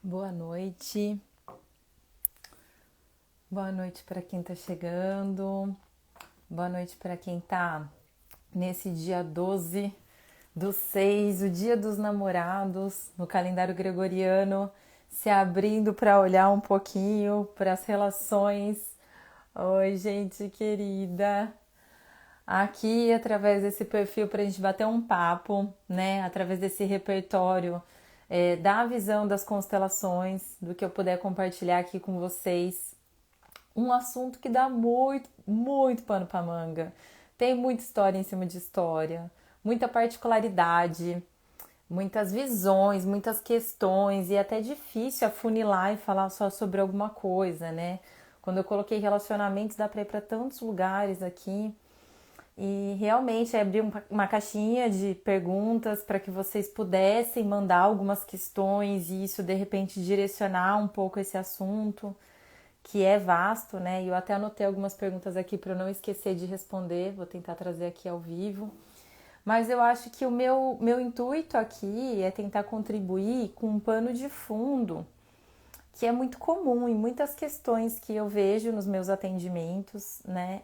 Boa noite. Boa noite para quem está chegando. Boa noite para quem está nesse dia 12/6, o dia dos namorados, no calendário gregoriano, se abrindo para olhar um pouquinho para as relações. Oi, gente querida. Aqui, através desse perfil, para a gente bater um papo, né? Através desse repertório, da visão das constelações, do que eu puder compartilhar aqui com vocês. Um assunto que dá muito, muito pano para manga. Tem muita história em cima de história, muita particularidade, muitas visões, muitas questões e é até difícil afunilar e falar só sobre alguma coisa, né? Quando eu coloquei relacionamentos, dá para ir para tantos lugares aqui. E realmente abri uma caixinha de perguntas para que vocês pudessem mandar algumas questões e isso de repente direcionar um pouco esse assunto, que é vasto, né? E eu até anotei algumas perguntas aqui para eu não esquecer de responder, vou tentar trazer aqui ao vivo. Mas eu acho que o meu intuito aqui é tentar contribuir com um pano de fundo que é muito comum em muitas questões que eu vejo nos meus atendimentos, né,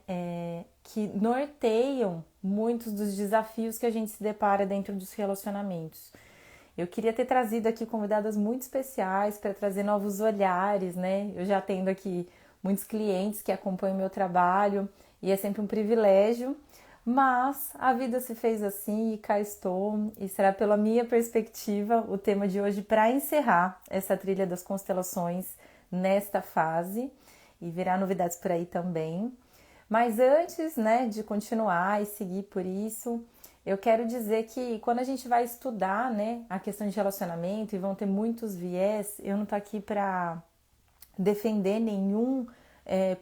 que norteiam muitos dos desafios que a gente se depara dentro dos relacionamentos. Eu queria ter trazido aqui convidadas muito especiais para trazer novos olhares, né? Eu já atendo aqui muitos clientes que acompanham meu trabalho e é sempre um privilégio, mas a vida se fez assim e cá estou, e será pela minha perspectiva o tema de hoje para encerrar essa trilha das constelações nesta fase e virá novidades por aí também. Mas antes, né, de continuar e seguir por isso, eu quero dizer que quando a gente vai estudar, né, a questão de relacionamento e vão ter muitos viés, eu não tô aqui para defender nenhum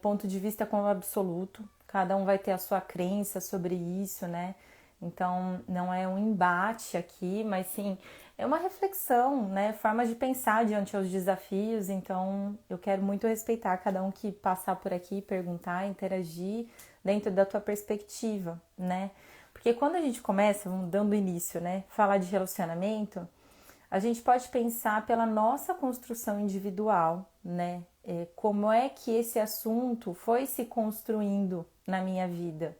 ponto de vista como absoluto. Cada um vai ter a sua crença sobre isso, né? Então não é um embate aqui, mas sim é uma reflexão, né? Forma de pensar diante aos desafios. Então eu quero muito respeitar cada um que passar por aqui, perguntar, interagir dentro da tua perspectiva, né? Porque quando a gente começa, vamos dando início, né? Falar de relacionamento, a gente pode pensar pela nossa construção individual, né? Como é que esse assunto foi se construindo na minha vida.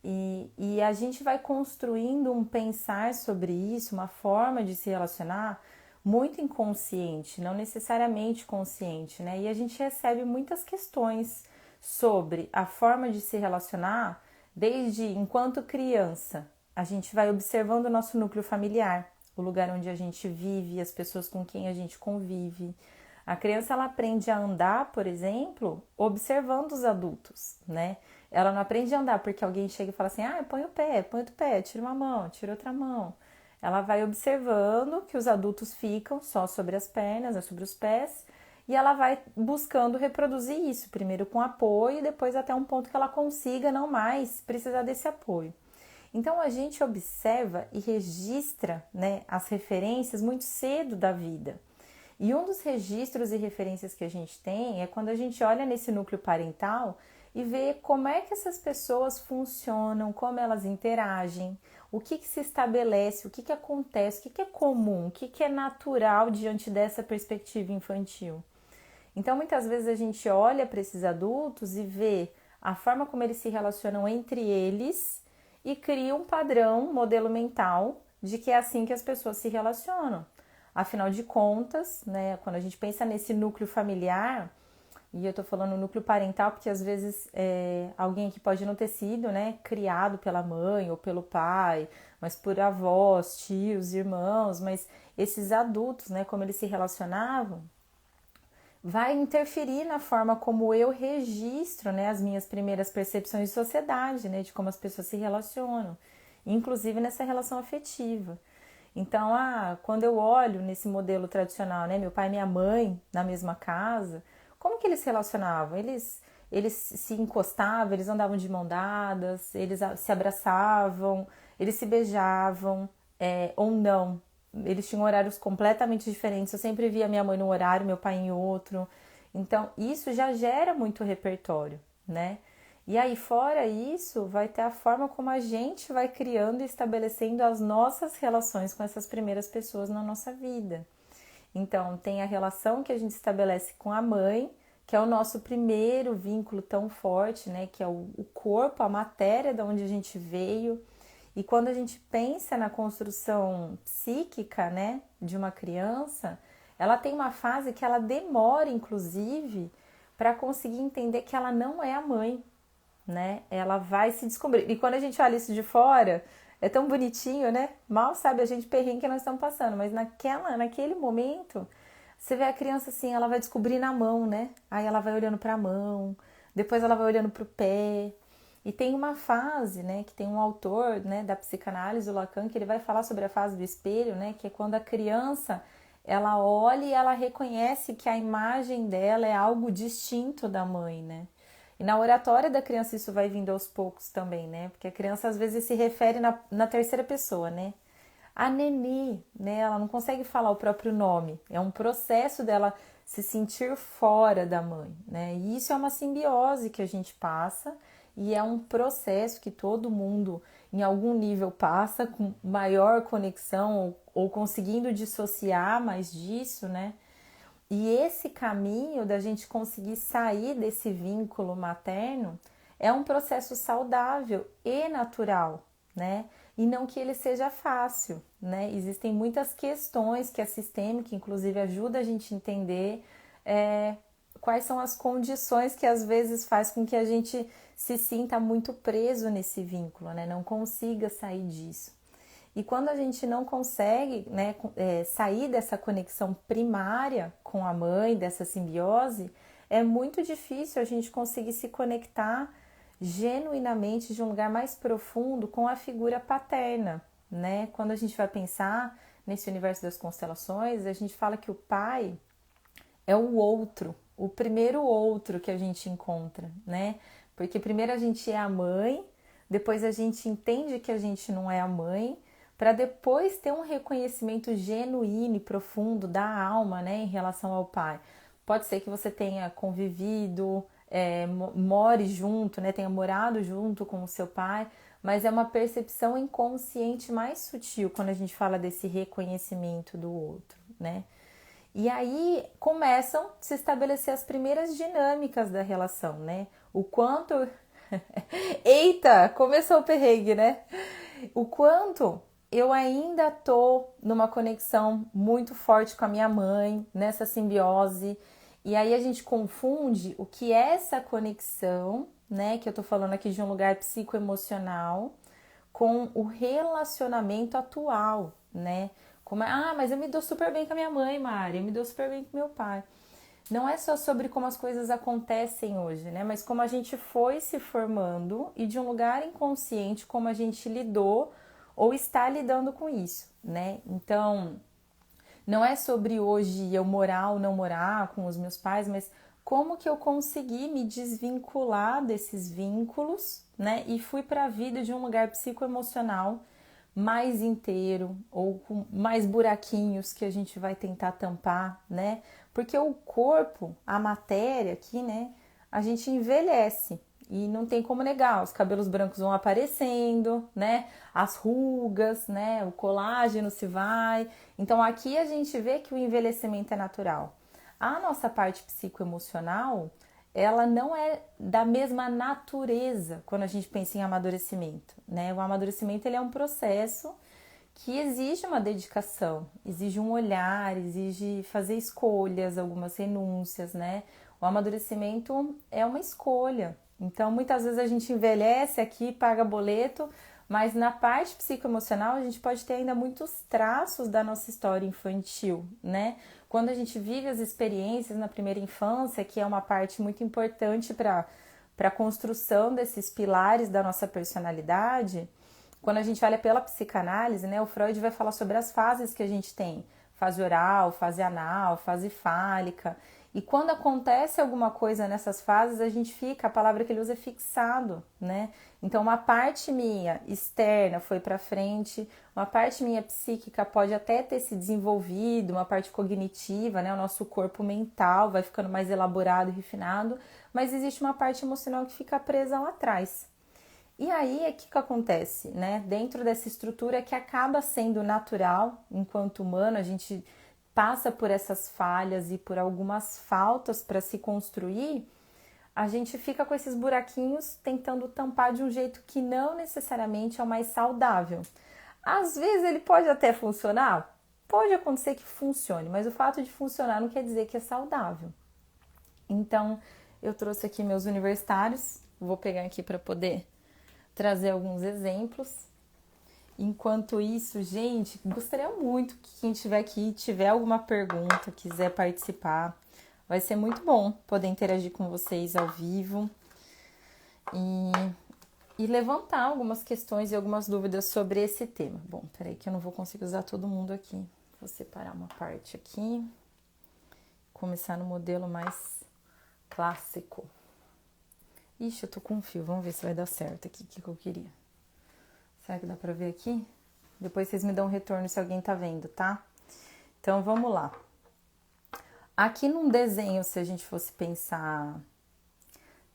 E a gente vai construindo um pensar sobre isso, uma forma de se relacionar muito inconsciente, não necessariamente consciente, né? E a gente recebe muitas questões sobre a forma de se relacionar desde enquanto criança. A gente vai observando o nosso núcleo familiar, o lugar onde a gente vive, as pessoas com quem a gente convive. A criança ela aprende a andar, por exemplo, observando os adultos, né? Ela não aprende a andar porque alguém chega e fala assim: ah, põe outro pé, tira uma mão, tira outra mão. Ela vai observando que os adultos ficam só sobre as pernas, sobre os pés, e ela vai buscando reproduzir isso, primeiro com apoio e depois até um ponto que ela consiga não mais precisar desse apoio. Então a gente observa e registra, né, as referências muito cedo da vida. E um dos registros e referências que a gente tem é quando a gente olha nesse núcleo parental e vê como é que essas pessoas funcionam, como elas interagem, o que se estabelece, o que acontece, o que é comum, o que é natural diante dessa perspectiva infantil. Então, muitas vezes a gente olha para esses adultos e vê a forma como eles se relacionam entre eles e cria um padrão, um modelo mental de que é assim que as pessoas se relacionam. Afinal de contas, né, quando a gente pensa nesse núcleo familiar, e eu tô falando núcleo parental porque às vezes alguém aqui pode não ter sido, né, criado pela mãe ou pelo pai, mas por avós, tios, irmãos, mas esses adultos, né, como eles se relacionavam, vai interferir na forma como eu registro, né, as minhas primeiras percepções de sociedade, né, de como as pessoas se relacionam, inclusive nessa relação afetiva. Então, quando eu olho nesse modelo tradicional, né, meu pai e minha mãe na mesma casa, como que eles se relacionavam? Eles se encostavam, eles andavam de mão dadas, eles se abraçavam, eles se beijavam, ou não. Eles tinham horários completamente diferentes. Eu sempre via minha mãe num horário, meu pai em outro. Então, isso já gera muito repertório, né? E aí, fora isso, vai ter a forma como a gente vai criando e estabelecendo as nossas relações com essas primeiras pessoas na nossa vida. Então, tem a relação que a gente estabelece com a mãe, que é o nosso primeiro vínculo tão forte, né? Que é o corpo, a matéria de onde a gente veio. E quando a gente pensa na construção psíquica, né, de uma criança, ela tem uma fase que ela demora, inclusive, para conseguir entender que ela não é a mãe, né? Ela vai se descobrir. E quando a gente olha isso de fora, é tão bonitinho, né? Mal sabe a gente perrengue que nós estamos passando, mas naquele momento, você vê a criança assim, ela vai descobrir na mão, né? Aí ela vai olhando para a mão, depois ela vai olhando para o pé. E tem uma fase, né, que tem um autor, né, da psicanálise, o Lacan, que ele vai falar sobre a fase do espelho, né, que é quando a criança, ela olha e ela reconhece que a imagem dela é algo distinto da mãe, né? E na oratória da criança isso vai vindo aos poucos também, né? Porque a criança às vezes se refere na terceira pessoa, né? A Nenê, né? Ela não consegue falar o próprio nome. É um processo dela se sentir fora da mãe, né? E isso é uma simbiose que a gente passa e é um processo que todo mundo em algum nível passa com maior conexão ou conseguindo dissociar mais disso, né? E esse caminho da gente conseguir sair desse vínculo materno é um processo saudável e natural, né? E não que ele seja fácil, né? Existem muitas questões que a sistêmica, inclusive, ajuda a gente a entender quais são as condições que às vezes faz com que a gente se sinta muito preso nesse vínculo, né? Não consiga sair disso. E quando a gente não consegue, né, sair dessa conexão primária com a mãe, dessa simbiose, é muito difícil a gente conseguir se conectar genuinamente de um lugar mais profundo com a figura paterna, né? Quando a gente vai pensar nesse universo das constelações, a gente fala que o pai é o outro, o primeiro outro que a gente encontra, né? Porque primeiro a gente é a mãe, depois a gente entende que a gente não é a mãe, para depois ter um reconhecimento genuíno e profundo da alma, né, em relação ao pai. Pode ser que você tenha convivido, more junto, né, tenha morado junto com o seu pai, mas é uma percepção inconsciente mais sutil quando a gente fala desse reconhecimento do outro, né? E aí começam a se estabelecer as primeiras dinâmicas da relação, né? O quanto. Eita, começou o perrengue, né? O quanto eu ainda tô numa conexão muito forte com a minha mãe, nessa simbiose. E aí a gente confunde o que é essa conexão, né? Que eu tô falando aqui de um lugar psicoemocional, com o relacionamento atual, né? Como mas eu me dou super bem com a minha mãe, Mari, eu me dou super bem com meu pai. Não é só sobre como as coisas acontecem hoje, né? Mas como a gente foi se formando e de um lugar inconsciente, como a gente lidou ou está lidando com isso, né? Então, não é sobre hoje eu morar ou não morar com os meus pais, mas como que eu consegui me desvincular desses vínculos, né? E fui para a vida de um lugar psicoemocional mais inteiro ou com mais buraquinhos que a gente vai tentar tampar, né? Porque o corpo, a matéria aqui, né? A gente envelhece e não tem como negar, os cabelos brancos vão aparecendo, né? As rugas, né? O colágeno se vai. Então aqui a gente vê que o envelhecimento é natural. A nossa parte psicoemocional, ela não é da mesma natureza quando a gente pensa em amadurecimento, né? O amadurecimento ele é um processo que exige uma dedicação, exige um olhar, exige fazer escolhas, algumas renúncias, né? O amadurecimento é uma escolha. Então, muitas vezes a gente envelhece aqui, paga boleto, mas na parte psicoemocional a gente pode ter ainda muitos traços da nossa história infantil, né? Quando a gente vive as experiências na primeira infância, que é uma parte muito importante para a construção desses pilares da nossa personalidade, quando a gente olha pela psicanálise, né, o Freud vai falar sobre as fases que a gente tem, fase oral, fase anal, fase fálica. E quando acontece alguma coisa nessas fases, a gente fica, a palavra que ele usa é fixado, né? Então, uma parte minha externa foi para frente, uma parte minha psíquica pode até ter se desenvolvido, uma parte cognitiva, né? O nosso corpo mental vai ficando mais elaborado e refinado, mas existe uma parte emocional que fica presa lá atrás. E aí, o que acontece, né? Dentro dessa estrutura que acaba sendo natural, enquanto humano, a gente passa por essas falhas e por algumas faltas para se construir, a gente fica com esses buraquinhos tentando tampar de um jeito que não necessariamente é o mais saudável. Às vezes ele pode até funcionar, pode acontecer que funcione, mas o fato de funcionar não quer dizer que é saudável. Então, eu trouxe aqui meus universitários, vou pegar aqui para poder trazer alguns exemplos. Enquanto isso, gente, gostaria muito que quem estiver aqui tiver alguma pergunta, quiser participar. Vai ser muito bom poder interagir com vocês ao vivo e levantar algumas questões e algumas dúvidas sobre esse tema. Bom, peraí que eu não vou conseguir usar todo mundo aqui. Vou separar uma parte aqui. Começar no modelo mais clássico. Ixi, eu tô com um fio. Vamos ver se vai dar certo aqui. O que eu queria. Será que dá pra ver aqui? Depois vocês me dão um retorno se alguém tá vendo, tá? Então, vamos lá. Aqui num desenho, se a gente fosse pensar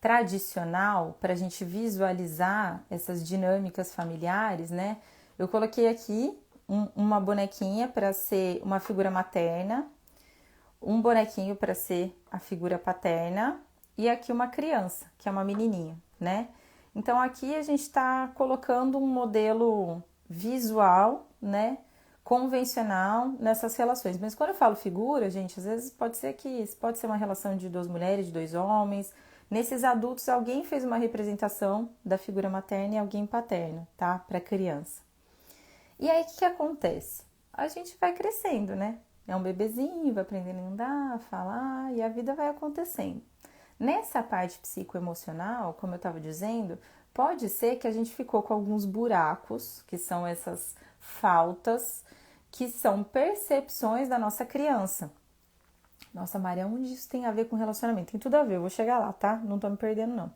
tradicional, para a gente visualizar essas dinâmicas familiares, né? Eu coloquei aqui uma bonequinha para ser uma figura materna, um bonequinho para ser a figura paterna e aqui uma criança, que é uma menininha, né? Então aqui a gente está colocando um modelo visual, né? Convencional nessas relações. Mas quando eu falo figura, gente, às vezes pode ser uma relação de duas mulheres, de dois homens. Nesses adultos, alguém fez uma representação da figura materna e alguém paterna, tá? Para criança. E aí, o que acontece? A gente vai crescendo, né? É um bebezinho, vai aprendendo a andar, a falar e a vida vai acontecendo. Nessa parte psicoemocional, como eu estava dizendo, pode ser que a gente ficou com alguns buracos, que são essas faltas, que são percepções da nossa criança. Nossa, Maria, onde isso tem a ver com relacionamento? Tem tudo a ver, eu vou chegar lá, tá? Não tô me perdendo, não.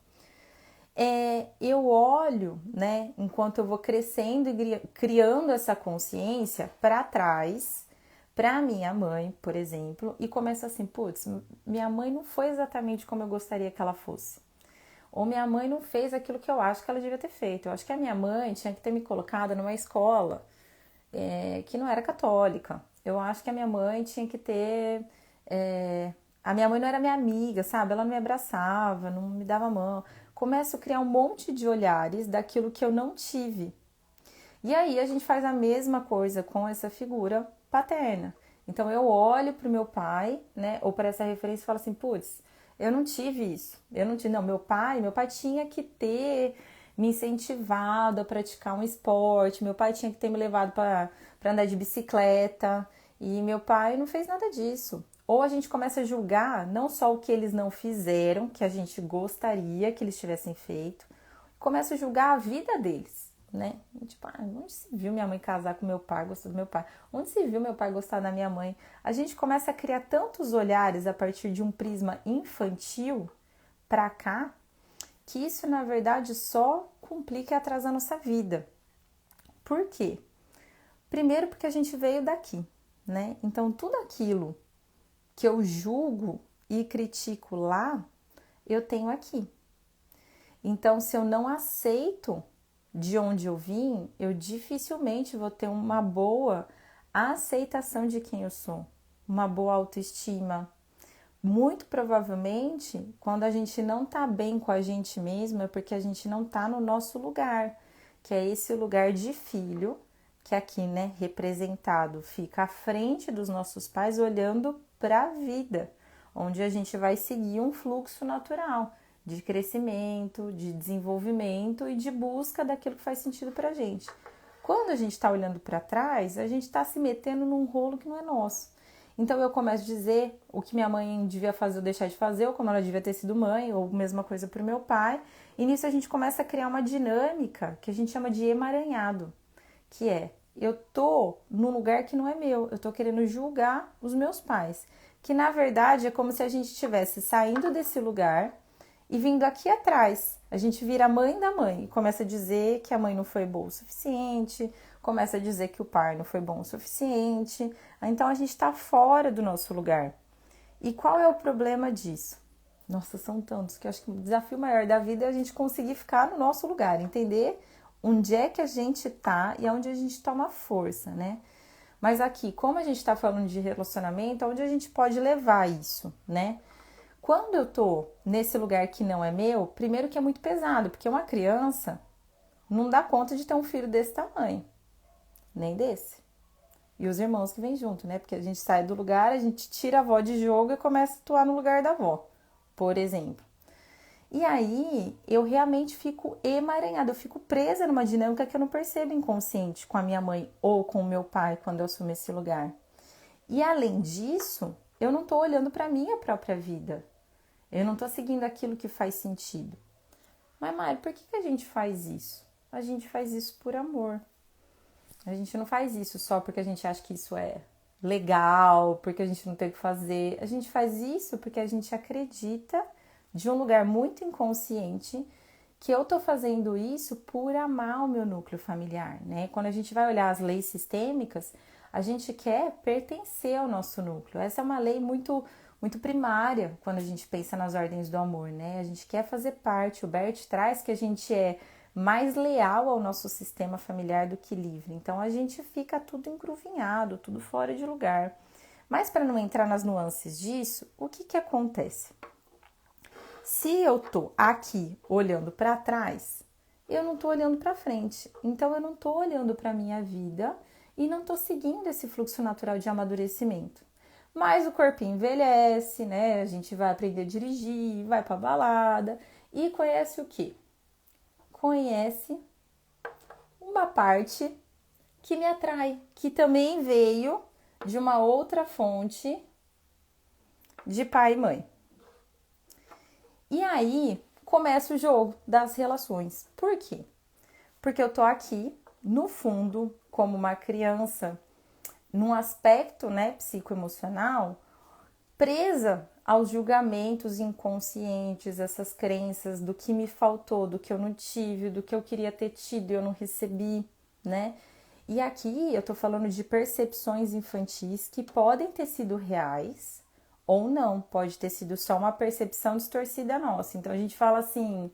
Eu olho, né, enquanto eu vou crescendo e criando essa consciência para trás, para minha mãe, por exemplo, e começo assim, putz, minha mãe não foi exatamente como eu gostaria que ela fosse. Ou minha mãe não fez aquilo que eu acho que ela devia ter feito. Eu acho que a minha mãe tinha que ter me colocado numa escola que não era católica. Eu acho que a minha mãe tinha que ter... a minha mãe não era minha amiga, sabe? Ela não me abraçava, não me dava a mão. Começo a criar um monte de olhares daquilo que eu não tive. E aí a gente faz a mesma coisa com essa figura paterna. Então eu olho para o meu pai, né? Ou para essa referência e falo assim, putz, eu não tive isso. Eu não tive, não, meu pai tinha que ter me incentivado a praticar um esporte, meu pai tinha que ter me levado para andar de bicicleta, e meu pai não fez nada disso. Ou a gente começa a julgar não só o que eles não fizeram, que a gente gostaria que eles tivessem feito, começa a julgar a vida deles, né? Tipo, onde se viu minha mãe casar com meu pai, gostar do meu pai? Onde se viu meu pai gostar da minha mãe? A gente começa a criar tantos olhares a partir de um prisma infantil pra cá, que isso, na verdade, só complica e atrasa a nossa vida. Por quê? Primeiro porque a gente veio daqui, né? Então, tudo aquilo que eu julgo e critico lá, eu tenho aqui. Então, se eu não aceito de onde eu vim, eu dificilmente vou ter uma boa aceitação de quem eu sou, uma boa autoestima. Muito provavelmente, quando a gente não tá bem com a gente mesmo, é porque a gente não tá no nosso lugar, que é esse lugar de filho, que aqui, né, representado, fica à frente dos nossos pais olhando para a vida, onde a gente vai seguir um fluxo natural de crescimento, de desenvolvimento e de busca daquilo que faz sentido para a gente. Quando a gente está olhando para trás, a gente está se metendo num rolo que não é nosso. Então eu começo a dizer o que minha mãe devia fazer ou deixar de fazer, ou como ela devia ter sido mãe, ou mesma coisa para o meu pai. E nisso a gente começa a criar uma dinâmica que a gente chama de emaranhado, que é, eu tô num lugar que não é meu, eu tô querendo julgar os meus pais, que na verdade é como se a gente estivesse saindo desse lugar e vindo aqui atrás. A gente vira a mãe da mãe e começa a dizer que a mãe não foi boa o suficiente, começa a dizer que o pai não foi bom o suficiente. Então a gente está fora do nosso lugar. E qual é o problema disso? Nossa, são tantos que eu acho que o desafio maior da vida é a gente conseguir ficar no nosso lugar, entender onde é que a gente tá e aonde a gente toma força, né? Mas aqui, como a gente está falando de relacionamento, onde a gente pode levar isso, né? Quando eu tô nesse lugar que não é meu, primeiro que é muito pesado, porque uma criança não dá conta de ter um filho desse tamanho, nem desse. E os irmãos que vêm junto, né? Porque a gente sai do lugar, a gente tira a avó de jogo e começa a atuar no lugar da avó, por exemplo. E aí eu realmente fico emaranhada, eu fico presa numa dinâmica que eu não percebo inconsciente com a minha mãe ou com o meu pai quando eu assumo esse lugar. E além disso, eu não tô olhando para minha própria vida. Eu não tô seguindo aquilo que faz sentido. Mas, Mari, por que a gente faz isso? A gente faz isso por amor. A gente não faz isso só porque a gente acha que isso é legal, porque a gente não tem o que fazer. A gente faz isso porque a gente acredita de um lugar muito inconsciente que eu tô fazendo isso por amar o meu núcleo familiar, né? Quando a gente vai olhar as leis sistêmicas, a gente quer pertencer ao nosso núcleo. Essa é uma lei muito primária quando a gente pensa nas ordens do amor, né? A gente quer fazer parte. O Bert traz que a gente é mais leal ao nosso sistema familiar do que livre. Então a gente fica tudo encruvinhado, tudo fora de lugar. Mas para não entrar nas nuances disso, o que acontece? Se eu tô aqui olhando para trás, eu não tô olhando para frente. Então eu não tô olhando para minha vida e não tô seguindo esse fluxo natural de amadurecimento. Mas o corpinho envelhece, né? A gente vai aprender a dirigir, vai para balada e conhece o quê? Conhece uma parte que me atrai, que também veio de uma outra fonte de pai e mãe. E aí começa o jogo das relações. Por quê? Porque eu tô aqui, no fundo, como uma criança, num aspecto, né, psicoemocional, presa aos julgamentos inconscientes, essas crenças do que me faltou, do que eu não tive, do que eu queria ter tido e eu não recebi, né? E aqui eu tô falando de percepções infantis que podem ter sido reais ou não, pode ter sido só uma percepção distorcida nossa. Então a gente fala assim: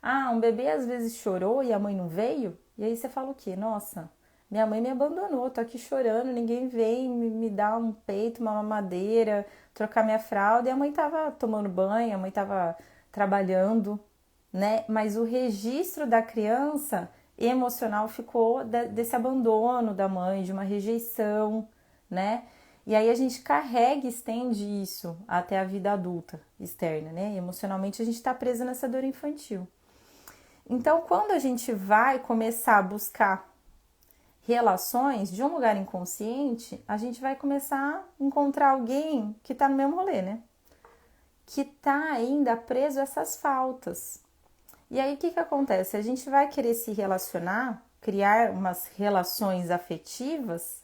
ah, um bebê às vezes chorou e a mãe não veio, e aí você fala o quê? Nossa, minha mãe me abandonou, tô aqui chorando, ninguém vem me dar um peito, uma mamadeira, trocar minha fralda, e a mãe tava tomando banho, a mãe tava trabalhando, né? Mas o registro da criança emocional ficou desse abandono da mãe, de uma rejeição, né? E aí a gente carrega e estende isso até a vida adulta externa, né? E emocionalmente a gente tá presa nessa dor infantil. Então, quando a gente vai começar a buscar relações de um lugar inconsciente, a gente vai começar a encontrar alguém que tá no mesmo rolê, né? Que tá ainda preso a essas faltas. E aí, o que acontece? A gente vai querer se relacionar, criar umas relações afetivas,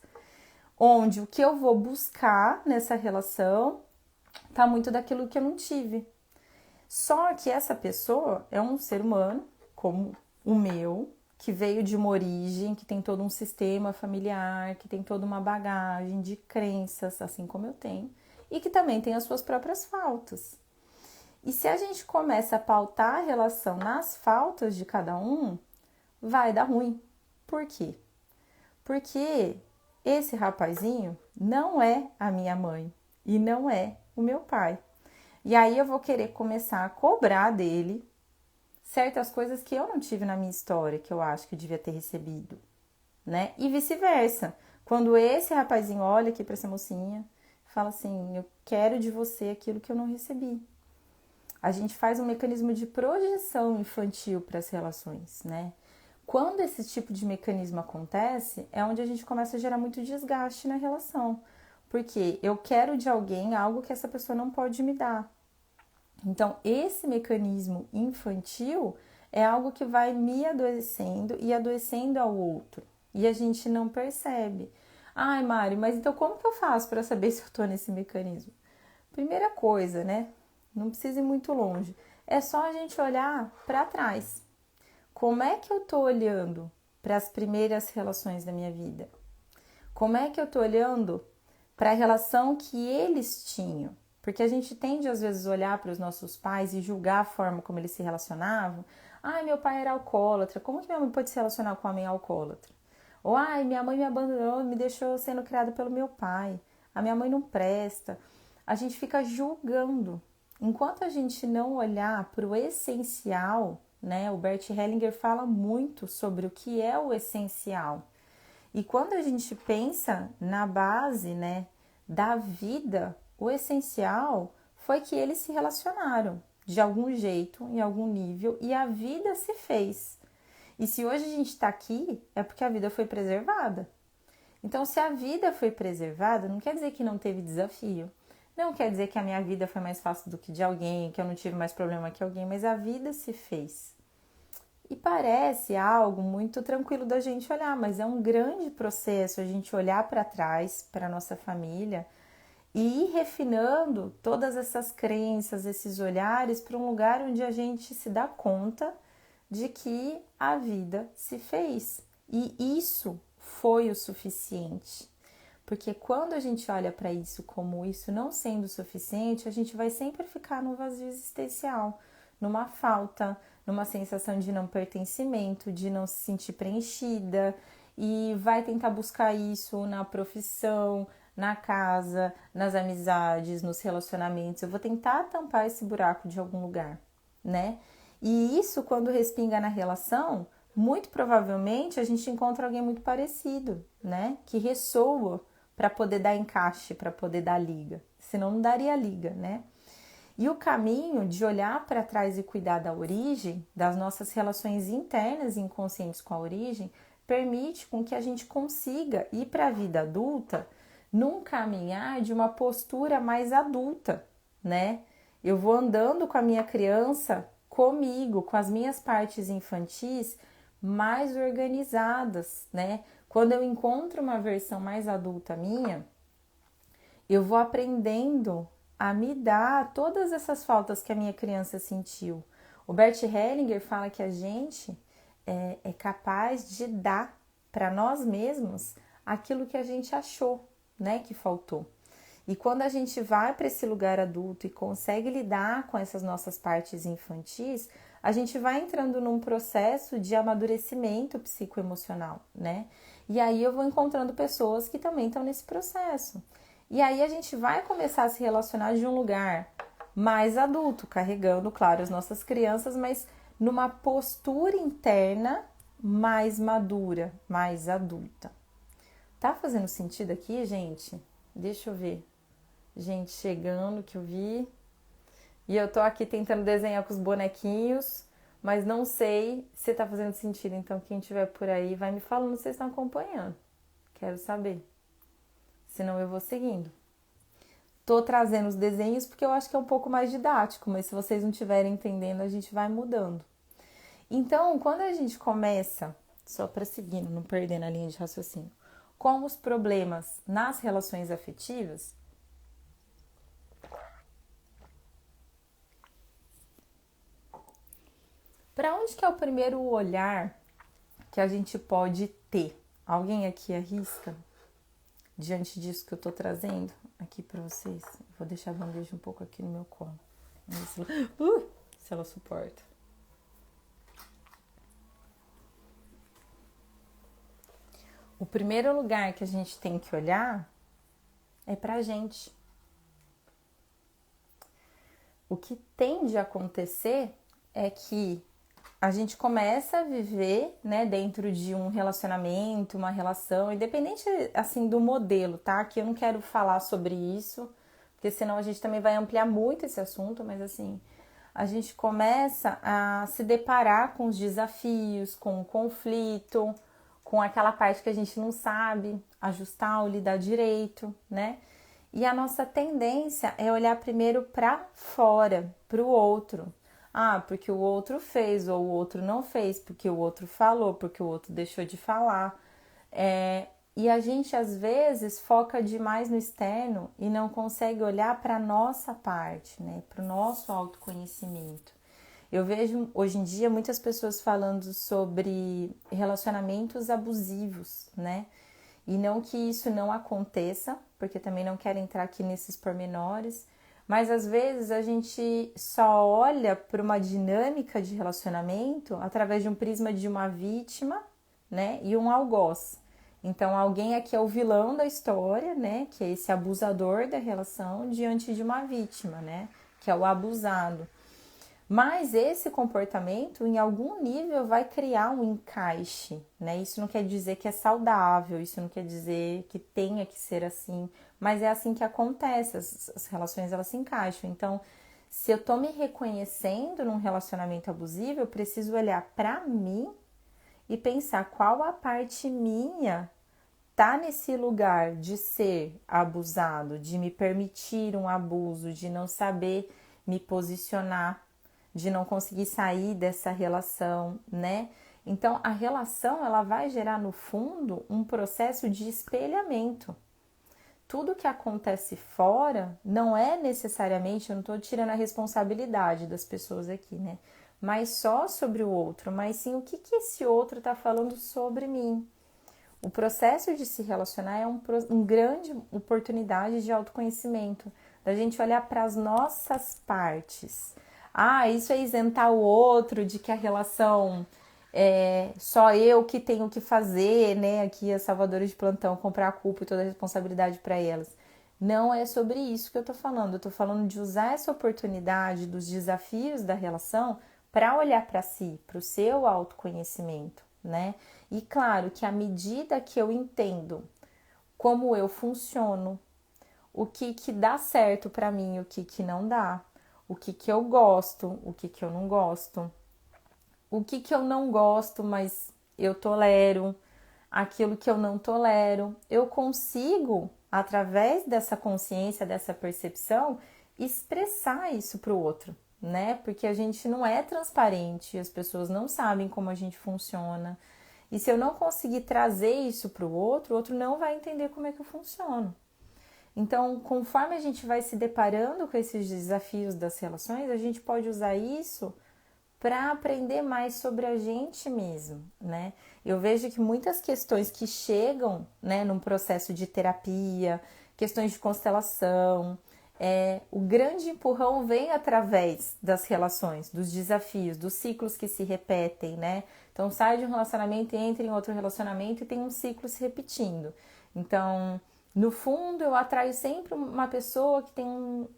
onde o que eu vou buscar nessa relação tá muito daquilo que eu não tive. Só que essa pessoa é um ser humano, como o meu, que veio de uma origem, que tem todo um sistema familiar, que tem toda uma bagagem de crenças, assim como eu tenho, e que também tem as suas próprias faltas. E se a gente começa a pautar a relação nas faltas de cada um, vai dar ruim. Por quê? Porque esse rapazinho não é a minha mãe e não é o meu pai. E aí eu vou querer começar a cobrar dele certas coisas que eu não tive na minha história, que eu acho que eu devia ter recebido, né? E vice-versa. Quando esse rapazinho olha aqui para essa mocinha, fala assim: eu quero de você aquilo que eu não recebi. A gente faz um mecanismo de projeção infantil para as relações, né? Quando esse tipo de mecanismo acontece, é onde a gente começa a gerar muito desgaste na relação. Porque eu quero de alguém algo que essa pessoa não pode me dar. Então, esse mecanismo infantil é algo que vai me adoecendo e adoecendo ao outro. E a gente não percebe. Ai, Mari, mas então como que eu faço para saber se eu tô nesse mecanismo? Primeira coisa, né? Não precisa ir muito longe. É só a gente olhar para trás. Como é que eu tô olhando para as primeiras relações da minha vida? Como é que eu tô olhando para a relação que eles tinham? Porque a gente tende às vezes a olhar para os nossos pais e julgar a forma como eles se relacionavam. Ai, meu pai era alcoólatra, como que minha mãe pode se relacionar com um homem alcoólatra? Ou, ai, minha mãe me abandonou, me deixou sendo criada pelo meu pai. A minha mãe não presta. A gente fica julgando. Enquanto a gente não olhar para o essencial, né? O Bert Hellinger fala muito sobre o que é o essencial. E quando a gente pensa na base, né, da vida, o essencial foi que eles se relacionaram de algum jeito, em algum nível, e a vida se fez. E se hoje a gente está aqui, é porque a vida foi preservada. Então, se a vida foi preservada, não quer dizer que não teve desafio. Não quer dizer que a minha vida foi mais fácil do que de alguém, que eu não tive mais problema que alguém, mas a vida se fez. E parece algo muito tranquilo da gente olhar, mas é um grande processo a gente olhar para trás, para a nossa família, e ir refinando todas essas crenças, esses olhares para um lugar onde a gente se dá conta de que a vida se fez. E isso foi o suficiente. Porque quando a gente olha para isso como isso não sendo suficiente, a gente vai sempre ficar no vazio existencial, numa falta, numa sensação de não pertencimento, de não se sentir preenchida, e vai tentar buscar isso na profissão, na casa, nas amizades, nos relacionamentos. Eu vou tentar tampar esse buraco de algum lugar, né? E isso, quando respinga na relação, muito provavelmente a gente encontra alguém muito parecido, né? Que ressoa para poder dar encaixe, para poder dar liga. Senão não daria liga, né? E o caminho de olhar para trás e cuidar da origem, das nossas relações internas e inconscientes com a origem, permite com que a gente consiga ir para a vida adulta num caminhar de uma postura mais adulta, né? Eu vou andando com a minha criança comigo, com as minhas partes infantis mais organizadas, né? Quando eu encontro uma versão mais adulta minha, eu vou aprendendo a me dar todas essas faltas que a minha criança sentiu. O Bert Hellinger fala que a gente é capaz de dar para nós mesmos aquilo que a gente achou, né, que faltou. E quando a gente vai para esse lugar adulto e consegue lidar com essas nossas partes infantis, a gente vai entrando num processo de amadurecimento psicoemocional, né? E aí eu vou encontrando pessoas que também estão nesse processo. E aí a gente vai começar a se relacionar de um lugar mais adulto, carregando, claro, as nossas crianças, mas numa postura interna mais madura, mais adulta. Tá fazendo sentido aqui, gente? Deixa eu ver. Gente chegando que eu vi. E eu tô aqui tentando desenhar com os bonequinhos, mas não sei se tá fazendo sentido. Então, quem tiver por aí, vai me falando se vocês estão acompanhando. Quero saber. Senão eu vou seguindo. Tô trazendo os desenhos porque eu acho que é um pouco mais didático, mas se vocês não estiverem entendendo, a gente vai mudando. Então, quando a gente começa, só para seguir, não perdendo a linha de raciocínio, com os problemas nas relações afetivas, para onde que é o primeiro olhar que a gente pode ter? Alguém aqui arrisca? Diante disso que eu tô trazendo aqui para vocês. Vou deixar a bandeja um pouco aqui no meu colo. Vamos ver se ela suporta. O primeiro lugar que a gente tem que olhar é pra gente. O que tende a acontecer é que a gente começa a viver, né, dentro de um relacionamento, uma relação, independente, assim, do modelo, tá? Que eu não quero falar sobre isso, porque senão a gente também vai ampliar muito esse assunto, mas assim, a gente começa a se deparar com os desafios, com o conflito, com aquela parte que a gente não sabe ajustar ou lidar direito, né? E a nossa tendência é olhar primeiro para fora, para o outro. Ah, porque o outro fez, ou o outro não fez, porque o outro falou, porque o outro deixou de falar. E a gente, às vezes, foca demais no externo e não consegue olhar para a nossa parte, né? Para o nosso autoconhecimento. Eu vejo, hoje em dia, muitas pessoas falando sobre relacionamentos abusivos, né? E não que isso não aconteça, porque também não quero entrar aqui nesses pormenores, mas às vezes a gente só olha para uma dinâmica de relacionamento através de um prisma de uma vítima, né, e um algoz. Então, alguém aqui é o vilão da história, né? Que é esse abusador da relação diante de uma vítima, né? Que é o abusado. Mas esse comportamento, em algum nível, vai criar um encaixe, né? Isso não quer dizer que é saudável, isso não quer dizer que tenha que ser assim, mas é assim que acontece, as relações elas se encaixam. Então, se eu tô me reconhecendo num relacionamento abusivo, eu preciso olhar para mim e pensar qual a parte minha tá nesse lugar de ser abusado, de me permitir um abuso, de não saber me posicionar, de não conseguir sair dessa relação, né? Então, a relação ela vai gerar no fundo um processo de espelhamento. Tudo que acontece fora não é necessariamente, eu não estou tirando a responsabilidade das pessoas aqui, né? Mas só sobre o outro, mas sim o que esse outro está falando sobre mim. O processo de se relacionar é uma grande oportunidade de autoconhecimento, da gente olhar para as nossas partes. Ah, isso é isentar o outro de que a relação é só eu que tenho que fazer, né? Aqui a salvadora de plantão, comprar a culpa e toda a responsabilidade para elas. Não é sobre isso que eu tô falando. Eu tô falando de usar essa oportunidade dos desafios da relação para olhar para si, para o seu autoconhecimento, né? E claro que à medida que eu entendo como eu funciono, o que dá certo para mim, o que não dá, o que eu gosto, o que eu não gosto, o que eu não gosto, mas eu tolero, aquilo que eu não tolero, eu consigo, através dessa consciência, dessa percepção, expressar isso para o outro, né? Porque a gente não é transparente, as pessoas não sabem como a gente funciona. E se eu não conseguir trazer isso para o outro não vai entender como é que eu funciono. Então, conforme a gente vai se deparando com esses desafios das relações, a gente pode usar isso para aprender mais sobre a gente mesmo, né? Eu vejo que muitas questões que chegam, né, num processo de terapia, questões de constelação, o grande empurrão vem através das relações, dos desafios, dos ciclos que se repetem, né? Então, sai de um relacionamento e entra em outro relacionamento e tem um ciclo se repetindo. Então, no fundo, eu atraio sempre uma pessoa que tem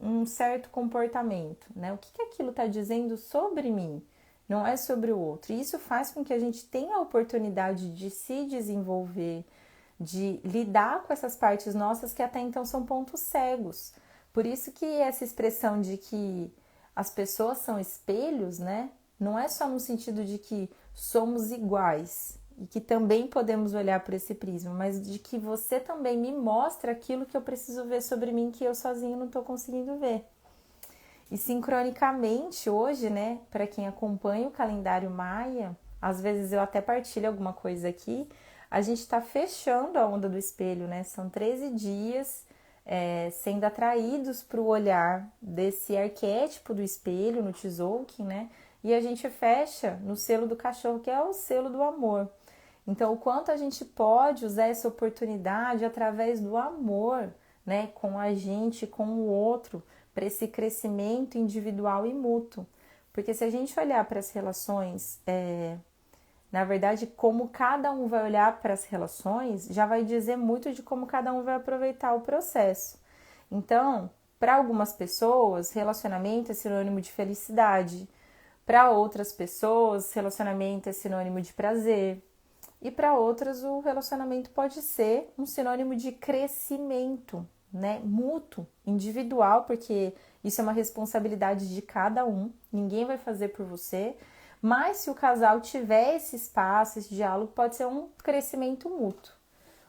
um certo comportamento, né? O que aquilo está dizendo sobre mim? Não é sobre o outro. E isso faz com que a gente tenha a oportunidade de se desenvolver, de lidar com essas partes nossas que até então são pontos cegos. Por isso que essa expressão de que as pessoas são espelhos, né? Não é só no sentido de que somos iguais e que também podemos olhar por esse prisma, mas de que você também me mostra aquilo que eu preciso ver sobre mim que eu sozinho não estou conseguindo ver. E sincronicamente hoje, né, para quem acompanha o calendário maia, às vezes eu até partilho alguma coisa aqui, a gente está fechando a onda do espelho, né? São 13 dias sendo atraídos para o olhar desse arquétipo do espelho no Tzolk'in, né? E a gente fecha no selo do cachorro, que é o selo do amor. Então, o quanto a gente pode usar essa oportunidade através do amor, né, com a gente, com o outro, para esse crescimento individual e mútuo. Porque se a gente olhar para as relações, na verdade, como cada um vai olhar para as relações, já vai dizer muito de como cada um vai aproveitar o processo. Então, para algumas pessoas, relacionamento é sinônimo de felicidade. Para outras pessoas, relacionamento é sinônimo de prazer. E para outras, o relacionamento pode ser um sinônimo de crescimento, né? Mútuo, individual, porque isso é uma responsabilidade de cada um, ninguém vai fazer por você. Mas se o casal tiver esse espaço, esse diálogo, pode ser um crescimento mútuo.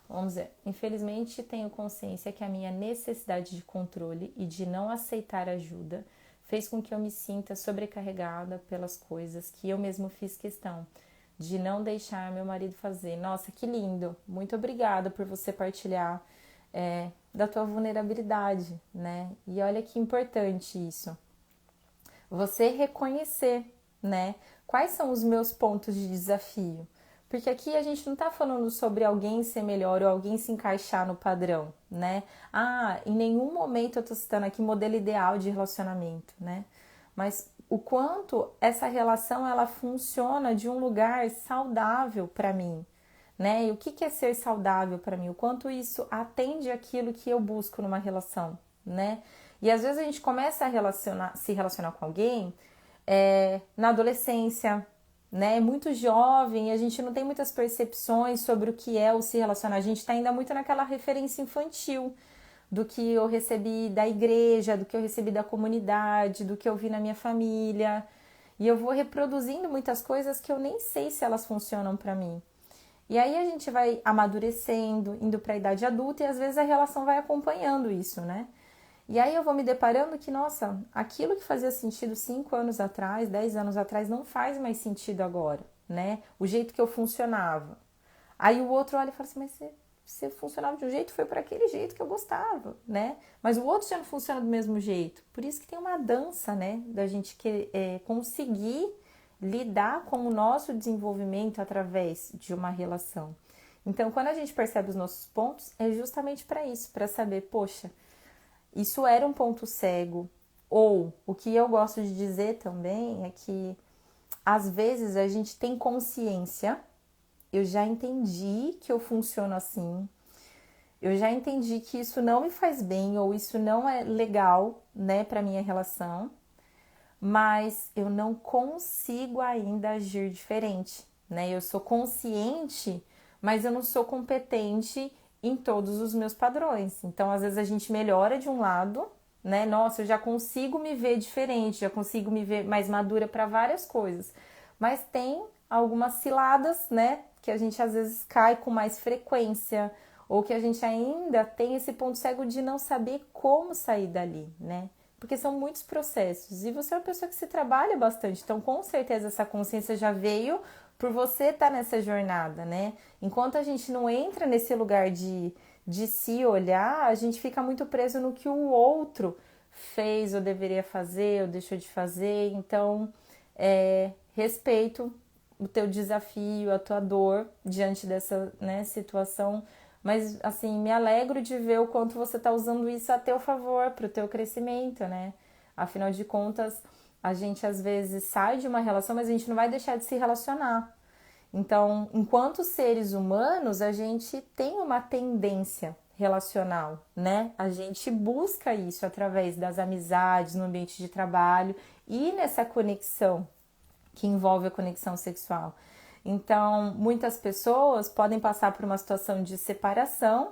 Vamos dizer, infelizmente tenho consciência que a minha necessidade de controle e de não aceitar ajuda fez com que eu me sinta sobrecarregada pelas coisas que eu mesmo fiz questão de não deixar meu marido fazer. Nossa, que lindo! Muito obrigada por você partilhar da tua vulnerabilidade, né? E olha que importante isso. Você reconhecer, né? Quais são os meus pontos de desafio? Porque aqui a gente não tá falando sobre alguém ser melhor ou alguém se encaixar no padrão, né? Ah, em nenhum momento eu tô citando aqui modelo ideal de relacionamento, né? Mas o quanto essa relação ela funciona de um lugar saudável para mim, né? E o que é ser saudável para mim? O quanto isso atende aquilo que eu busco numa relação, né? E às vezes a gente começa a se relacionar com alguém na adolescência, né? É muito jovem, a gente não tem muitas percepções sobre o que é o se relacionar. A gente está ainda muito naquela referência infantil do que eu recebi da igreja, do que eu recebi da comunidade, do que eu vi na minha família. E eu vou reproduzindo muitas coisas que eu nem sei se elas funcionam para mim. E aí a gente vai amadurecendo, indo para a idade adulta e às vezes a relação vai acompanhando isso, né? E aí eu vou me deparando que, nossa, aquilo que fazia sentido 5 anos atrás, 10 anos atrás, não faz mais sentido agora, né? O jeito que eu funcionava. Aí o outro olha e fala assim, mas você funcionava de um jeito, foi para aquele jeito que eu gostava, né? Mas o outro já não funciona do mesmo jeito. Por isso que tem uma dança, né? Da gente conseguir lidar com o nosso desenvolvimento através de uma relação. Então, quando a gente percebe os nossos pontos, é justamente para isso, para saber, poxa, isso era um ponto cego. Ou o que eu gosto de dizer também é que às vezes a gente tem consciência, eu já entendi que eu funciono assim, eu já entendi que isso não me faz bem ou isso não é legal, né, para minha relação, mas eu não consigo ainda agir diferente, né? Eu sou consciente, mas eu não sou competente em todos os meus padrões. Então, às vezes a gente melhora de um lado, né? Nossa, eu já consigo me ver diferente, já consigo me ver mais madura para várias coisas. Mas tem algumas ciladas, né, que a gente às vezes cai com mais frequência, ou que a gente ainda tem esse ponto cego de não saber como sair dali, né? Porque são muitos processos e você é uma pessoa que se trabalha bastante, então com certeza essa consciência já veio por você estar nessa jornada, né? Enquanto a gente não entra nesse lugar de se olhar, a gente fica muito preso no que o outro fez ou deveria fazer ou deixou de fazer. Então, respeito o teu desafio, a tua dor diante dessa, né, situação, mas assim, me alegro de ver o quanto você está usando isso a teu favor, para o teu crescimento, né? Afinal de contas, a gente às vezes sai de uma relação, mas a gente não vai deixar de se relacionar. Então, enquanto seres humanos, a gente tem uma tendência relacional, né? A gente busca isso através das amizades, no ambiente de trabalho e nessa conexão que envolve a conexão sexual. Então, muitas pessoas podem passar por uma situação de separação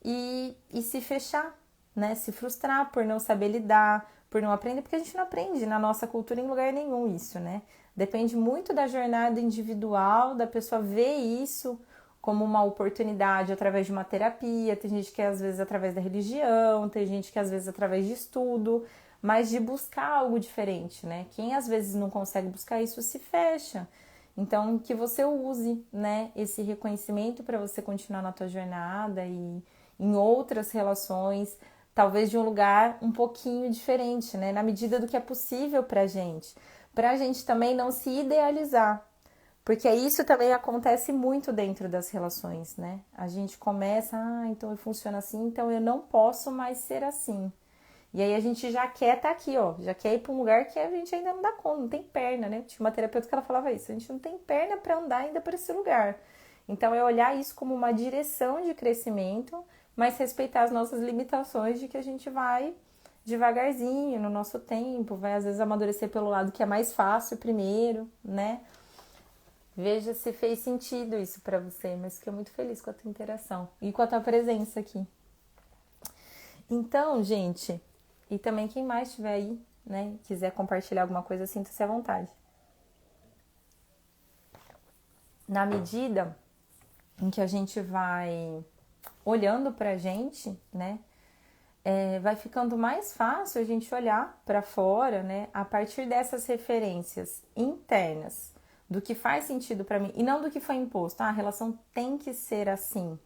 e se fechar, né? Se frustrar por não saber lidar, por não aprender, porque a gente não aprende na nossa cultura em lugar nenhum isso, né? Depende muito da jornada individual, da pessoa ver isso como uma oportunidade através de uma terapia. Tem gente que às vezes através da religião, tem gente que às vezes através de estudo, mas de buscar algo diferente, né? Quem às vezes não consegue buscar isso se fecha. Então, que você use, né, esse reconhecimento para você continuar na tua jornada e em outras relações, talvez de um lugar um pouquinho diferente, né, na medida do que é possível para a gente também não se idealizar, porque isso também acontece muito dentro das relações, né? A gente começa, então eu funciono assim, então eu não posso mais ser assim. E aí a gente já quer estar aqui, ó, já quer ir para um lugar que a gente ainda não dá conta, não tem perna, né? Tinha uma terapeuta que ela falava isso, a gente não tem perna para andar ainda para esse lugar. Então é olhar isso como uma direção de crescimento, mas respeitar as nossas limitações de que a gente vai devagarzinho, no nosso tempo, vai às vezes amadurecer pelo lado que é mais fácil primeiro, né? Veja se fez sentido isso para você, mas fiquei muito feliz com a tua interação e com a tua presença aqui. Então, gente, e também quem mais estiver aí, né, quiser compartilhar alguma coisa, sinta-se à vontade. Na medida em que a gente vai olhando pra gente, né, vai ficando mais fácil a gente olhar para fora, né, a partir dessas referências internas do que faz sentido para mim e não do que foi imposto. A relação tem que ser assim.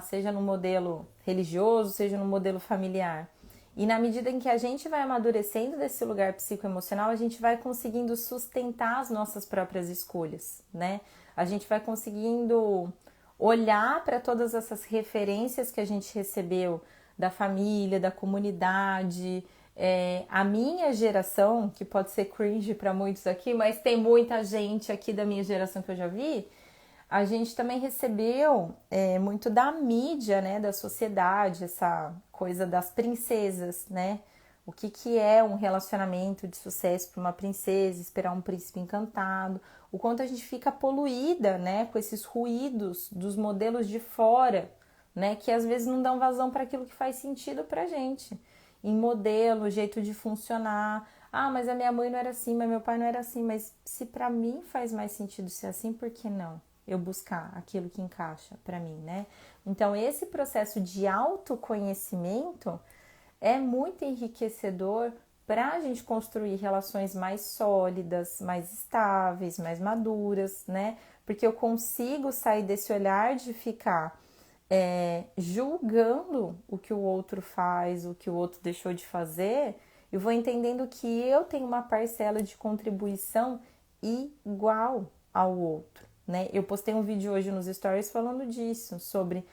Seja no modelo religioso, seja no modelo familiar. E na medida em que a gente vai amadurecendo desse lugar psicoemocional, a gente vai conseguindo sustentar as nossas próprias escolhas, né? A gente vai conseguindo olhar para todas essas referências que a gente recebeu da família, da comunidade. A minha geração, que pode ser cringe para muitos aqui, mas tem muita gente aqui da minha geração que eu já vi, A gente também recebeu muito da mídia, né, da sociedade, essa coisa das princesas, né? O que, que é um relacionamento de sucesso para uma princesa, esperar um príncipe encantado, o quanto a gente fica poluída, né, com esses ruídos dos modelos de fora, né, que às vezes não dão vazão para aquilo que faz sentido para gente. Em modelo, jeito de funcionar. Ah, mas a minha mãe não era assim, mas meu pai não era assim. Mas se para mim faz mais sentido ser assim, por que não? Eu buscar aquilo que encaixa para mim, né? Então, esse processo de autoconhecimento é muito enriquecedor para a gente construir relações mais sólidas, mais estáveis, mais maduras, né? Porque eu consigo sair desse olhar de ficar julgando o que o outro faz, o que o outro deixou de fazer, eu vou entendendo que eu tenho uma parcela de contribuição igual ao outro, né? Eu postei um vídeo hoje nos stories falando disso, sobre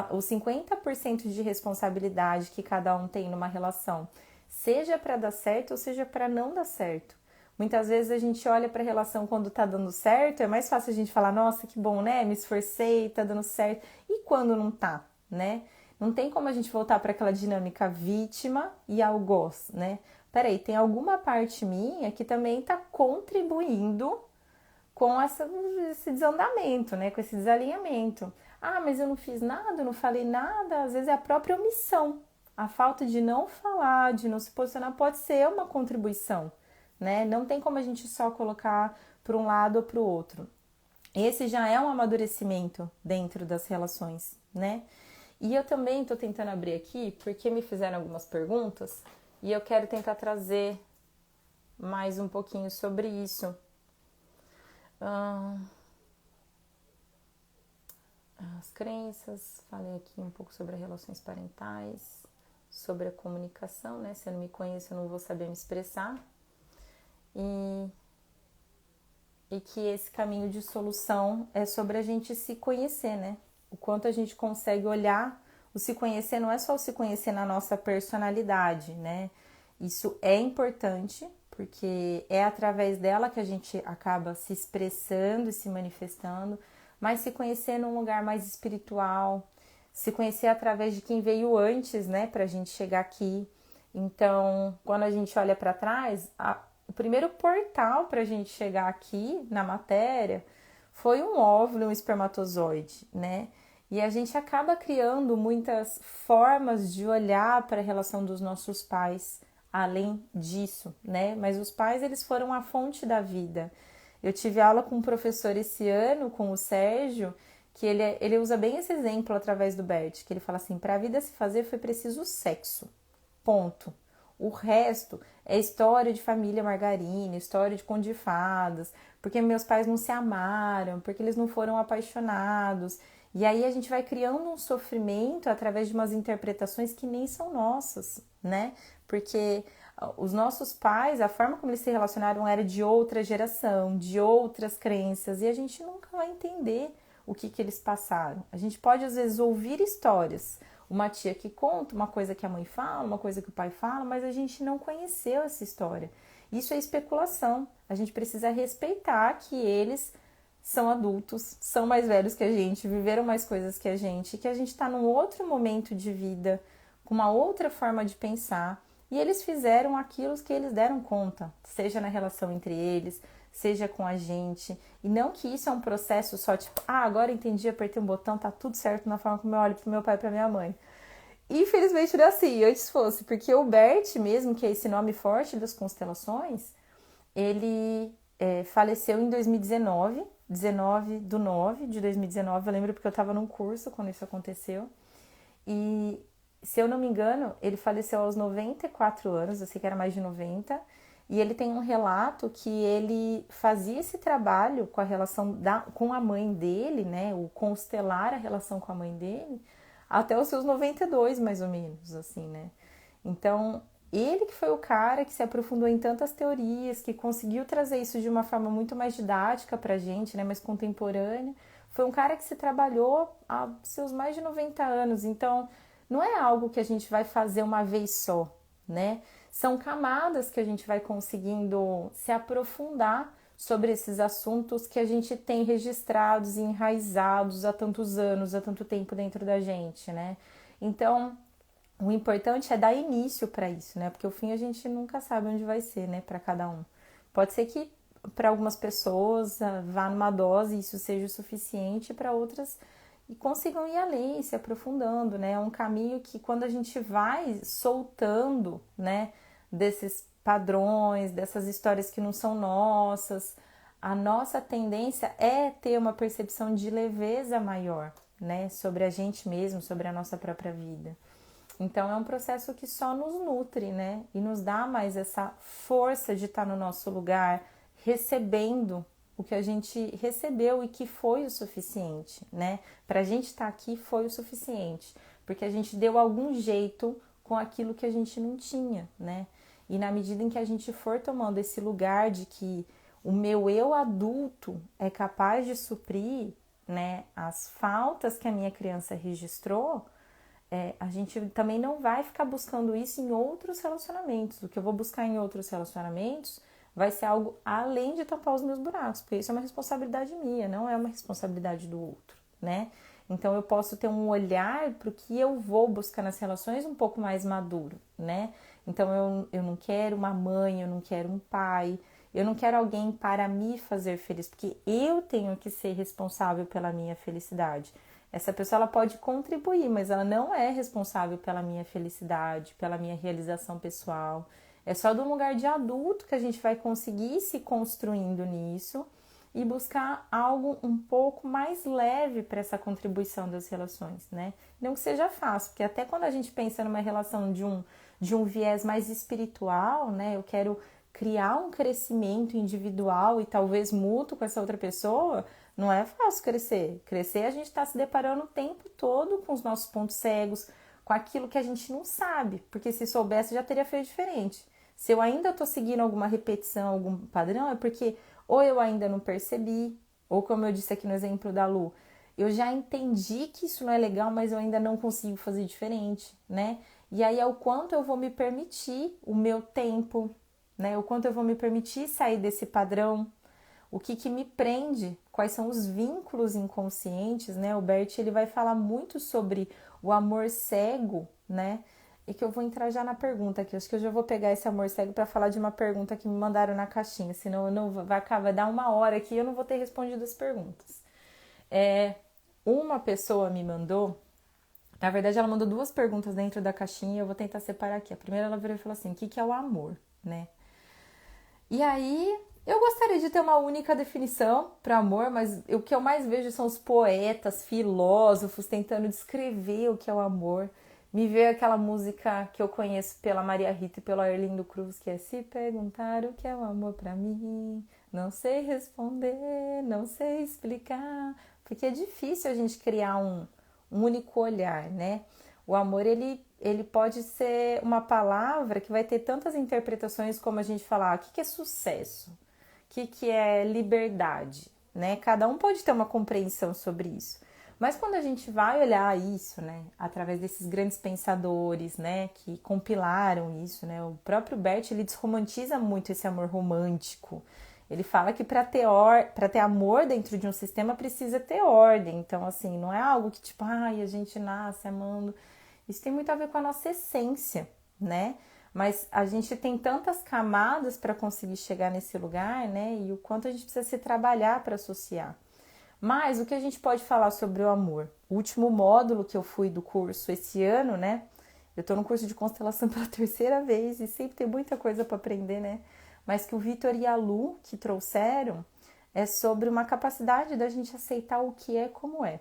os 50% de responsabilidade que cada um tem numa relação, seja para dar certo ou seja para não dar certo. Muitas vezes a gente olha para a relação quando tá dando certo, é mais fácil a gente falar, nossa, que bom, né? Me esforcei, tá dando certo. E quando não tá, né? Não tem como a gente voltar para aquela dinâmica vítima e algoz, né? Peraí, tem alguma parte minha que também tá contribuindo com esse desandamento, né? Com esse desalinhamento. Ah, mas eu não fiz nada, eu não falei nada. Às vezes é a própria omissão. A falta de não falar, de não se posicionar, pode ser uma contribuição, né? Não tem como a gente só colocar para um lado ou para o outro. Esse já é um amadurecimento dentro das relações, né? E eu também estou tentando abrir aqui porque me fizeram algumas perguntas e eu quero tentar trazer mais um pouquinho sobre isso. As crenças, falei aqui um pouco sobre as relações parentais, sobre a comunicação, né? Se eu não me conheço, eu não vou saber me expressar. E que esse caminho de solução é sobre a gente se conhecer, né? O quanto a gente consegue olhar, o se conhecer não é só o se conhecer na nossa personalidade, né? Isso é importante, porque é através dela que a gente acaba se expressando e se manifestando, mas se conhecer num lugar mais espiritual, se conhecer através de quem veio antes, né, pra gente chegar aqui. Então, quando a gente olha para trás, o primeiro portal para a gente chegar aqui na matéria foi um óvulo, um espermatozoide, né? E a gente acaba criando muitas formas de olhar para a relação dos nossos pais além disso, né? Mas os pais, eles foram a fonte da vida. Eu tive aula com um professor esse ano, com o Sérgio, que ele usa bem esse exemplo através do Bert, que ele fala assim, para a vida se fazer foi preciso sexo, ponto. O resto é história de família margarina, história de conto de fadas, porque meus pais não se amaram, porque eles não foram apaixonados. E aí a gente vai criando um sofrimento através de umas interpretações que nem são nossas, né? Porque os nossos pais, a forma como eles se relacionaram era de outra geração, de outras crenças, e a gente nunca vai entender o que eles passaram. A gente pode, às vezes, ouvir histórias, uma tia que conta uma coisa que a mãe fala, uma coisa que o pai fala, mas a gente não conheceu essa história. Isso é especulação. A gente precisa respeitar que eles são adultos, são mais velhos que a gente, viveram mais coisas que a gente está num outro momento de vida, com uma outra forma de pensar, e eles fizeram aquilo que eles deram conta, seja na relação entre eles, seja com a gente, e não que isso é um processo só tipo, agora entendi, apertei um botão, tá tudo certo na forma como eu olho pro meu pai e pra minha mãe. Infelizmente não é assim, antes fosse, porque o Bert mesmo, que é esse nome forte das constelações, ele faleceu em 2019, 19/9 de 2019, eu lembro porque eu estava num curso quando isso aconteceu, e se eu não me engano, ele faleceu aos 94 anos, eu sei que era mais de 90, e ele tem um relato que ele fazia esse trabalho com a relação com a mãe dele, né, o constelar a relação com a mãe dele, até os seus 92, mais ou menos, assim, né. Então, ele que foi o cara que se aprofundou em tantas teorias, que conseguiu trazer isso de uma forma muito mais didática pra gente, né, mais contemporânea. Foi um cara que se trabalhou há seus mais de 90 anos. Então, não é algo que a gente vai fazer uma vez só, né? São camadas que a gente vai conseguindo se aprofundar sobre esses assuntos que a gente tem registrados e enraizados há tantos anos, há tanto tempo dentro da gente, né? Então, o importante é dar início para isso, né? Porque o fim a gente nunca sabe onde vai ser, né, para cada um. Pode ser que para algumas pessoas vá numa dose e isso seja o suficiente, para outras e consigam ir além, se aprofundando, né? É um caminho que quando a gente vai soltando, né, desses padrões, dessas histórias que não são nossas, a nossa tendência é ter uma percepção de leveza maior, né, sobre a gente mesmo, sobre a nossa própria vida. Então é um processo que só nos nutre, né? E nos dá mais essa força de estar no nosso lugar, recebendo o que a gente recebeu e que foi o suficiente, né? Para a gente estar aqui foi o suficiente, porque a gente deu algum jeito com aquilo que a gente não tinha, né? E na medida em que a gente for tomando esse lugar de que o meu eu adulto é capaz de suprir, né, as faltas que a minha criança registrou, a gente também não vai ficar buscando isso em outros relacionamentos. O que eu vou buscar em outros relacionamentos vai ser algo além de tampar os meus buracos, porque isso é uma responsabilidade minha, não é uma responsabilidade do outro, né? Então eu posso ter um olhar para o que eu vou buscar nas relações um pouco mais maduro, né? Então eu não quero uma mãe, eu não quero um pai, eu não quero alguém para me fazer feliz, porque eu tenho que ser responsável pela minha felicidade. Essa pessoa ela pode contribuir, mas ela não é responsável pela minha felicidade, pela minha realização pessoal. É só de um lugar de adulto que a gente vai conseguir se construindo nisso e buscar algo um pouco mais leve para essa contribuição das relações, né? Não que seja fácil, porque até quando a gente pensa numa relação de um viés mais espiritual, né? Eu quero criar um crescimento individual e talvez mútuo com essa outra pessoa, não é fácil crescer. Crescer, a gente está se deparando o tempo todo com os nossos pontos cegos, com aquilo que a gente não sabe, porque se soubesse já teria feito diferente. Se eu ainda estou seguindo alguma repetição, algum padrão, é porque ou eu ainda não percebi, ou como eu disse aqui no exemplo da Lu, eu já entendi que isso não é legal, mas eu ainda não consigo fazer diferente, né? E aí é o quanto eu vou me permitir o meu tempo, né? O quanto eu vou me permitir sair desse padrão, o que me prende, quais são os vínculos inconscientes, né? O Bert ele vai falar muito sobre o amor cego, né? E que eu vou entrar já na pergunta aqui. Acho que eu já vou pegar esse amor cego para falar de uma pergunta que me mandaram na caixinha, senão eu não vai dar uma hora aqui e eu não vou ter respondido as perguntas. Uma pessoa me mandou, na verdade ela mandou duas perguntas dentro da caixinha, eu vou tentar separar aqui. A primeira ela virou e falou assim: o que é o amor, né? E aí, eu gostaria de ter uma única definição para amor, mas o que eu mais vejo são os poetas, filósofos tentando descrever o que é o amor. Me veio aquela música que eu conheço pela Maria Rita e pelo Arlindo Cruz, que é Se perguntar o que é o amor para mim, não sei responder, não sei explicar, porque é difícil a gente criar um único olhar, né? O amor, ele pode ser uma palavra que vai ter tantas interpretações como a gente falar, o que é sucesso? O que é liberdade? Né? Cada um pode ter uma compreensão sobre isso. Mas quando a gente vai olhar isso, né, através desses grandes pensadores, né, que compilaram isso, né, o próprio Bert, ele desromantiza muito esse amor romântico. Ele fala que para ter amor dentro de um sistema precisa ter ordem. Então, assim, não é algo que tipo, ai, a gente nasce amando. Isso tem muito a ver com a nossa essência, né? Mas a gente tem tantas camadas para conseguir chegar nesse lugar, né? E o quanto a gente precisa se trabalhar para associar. Mas o que a gente pode falar sobre o amor? O último módulo que eu fui do curso esse ano, né? Eu tô no curso de constelação pela terceira vez e sempre tem muita coisa para aprender, né? Mas que o Vitor e a Lu que trouxeram é sobre uma capacidade da gente aceitar o que é como é.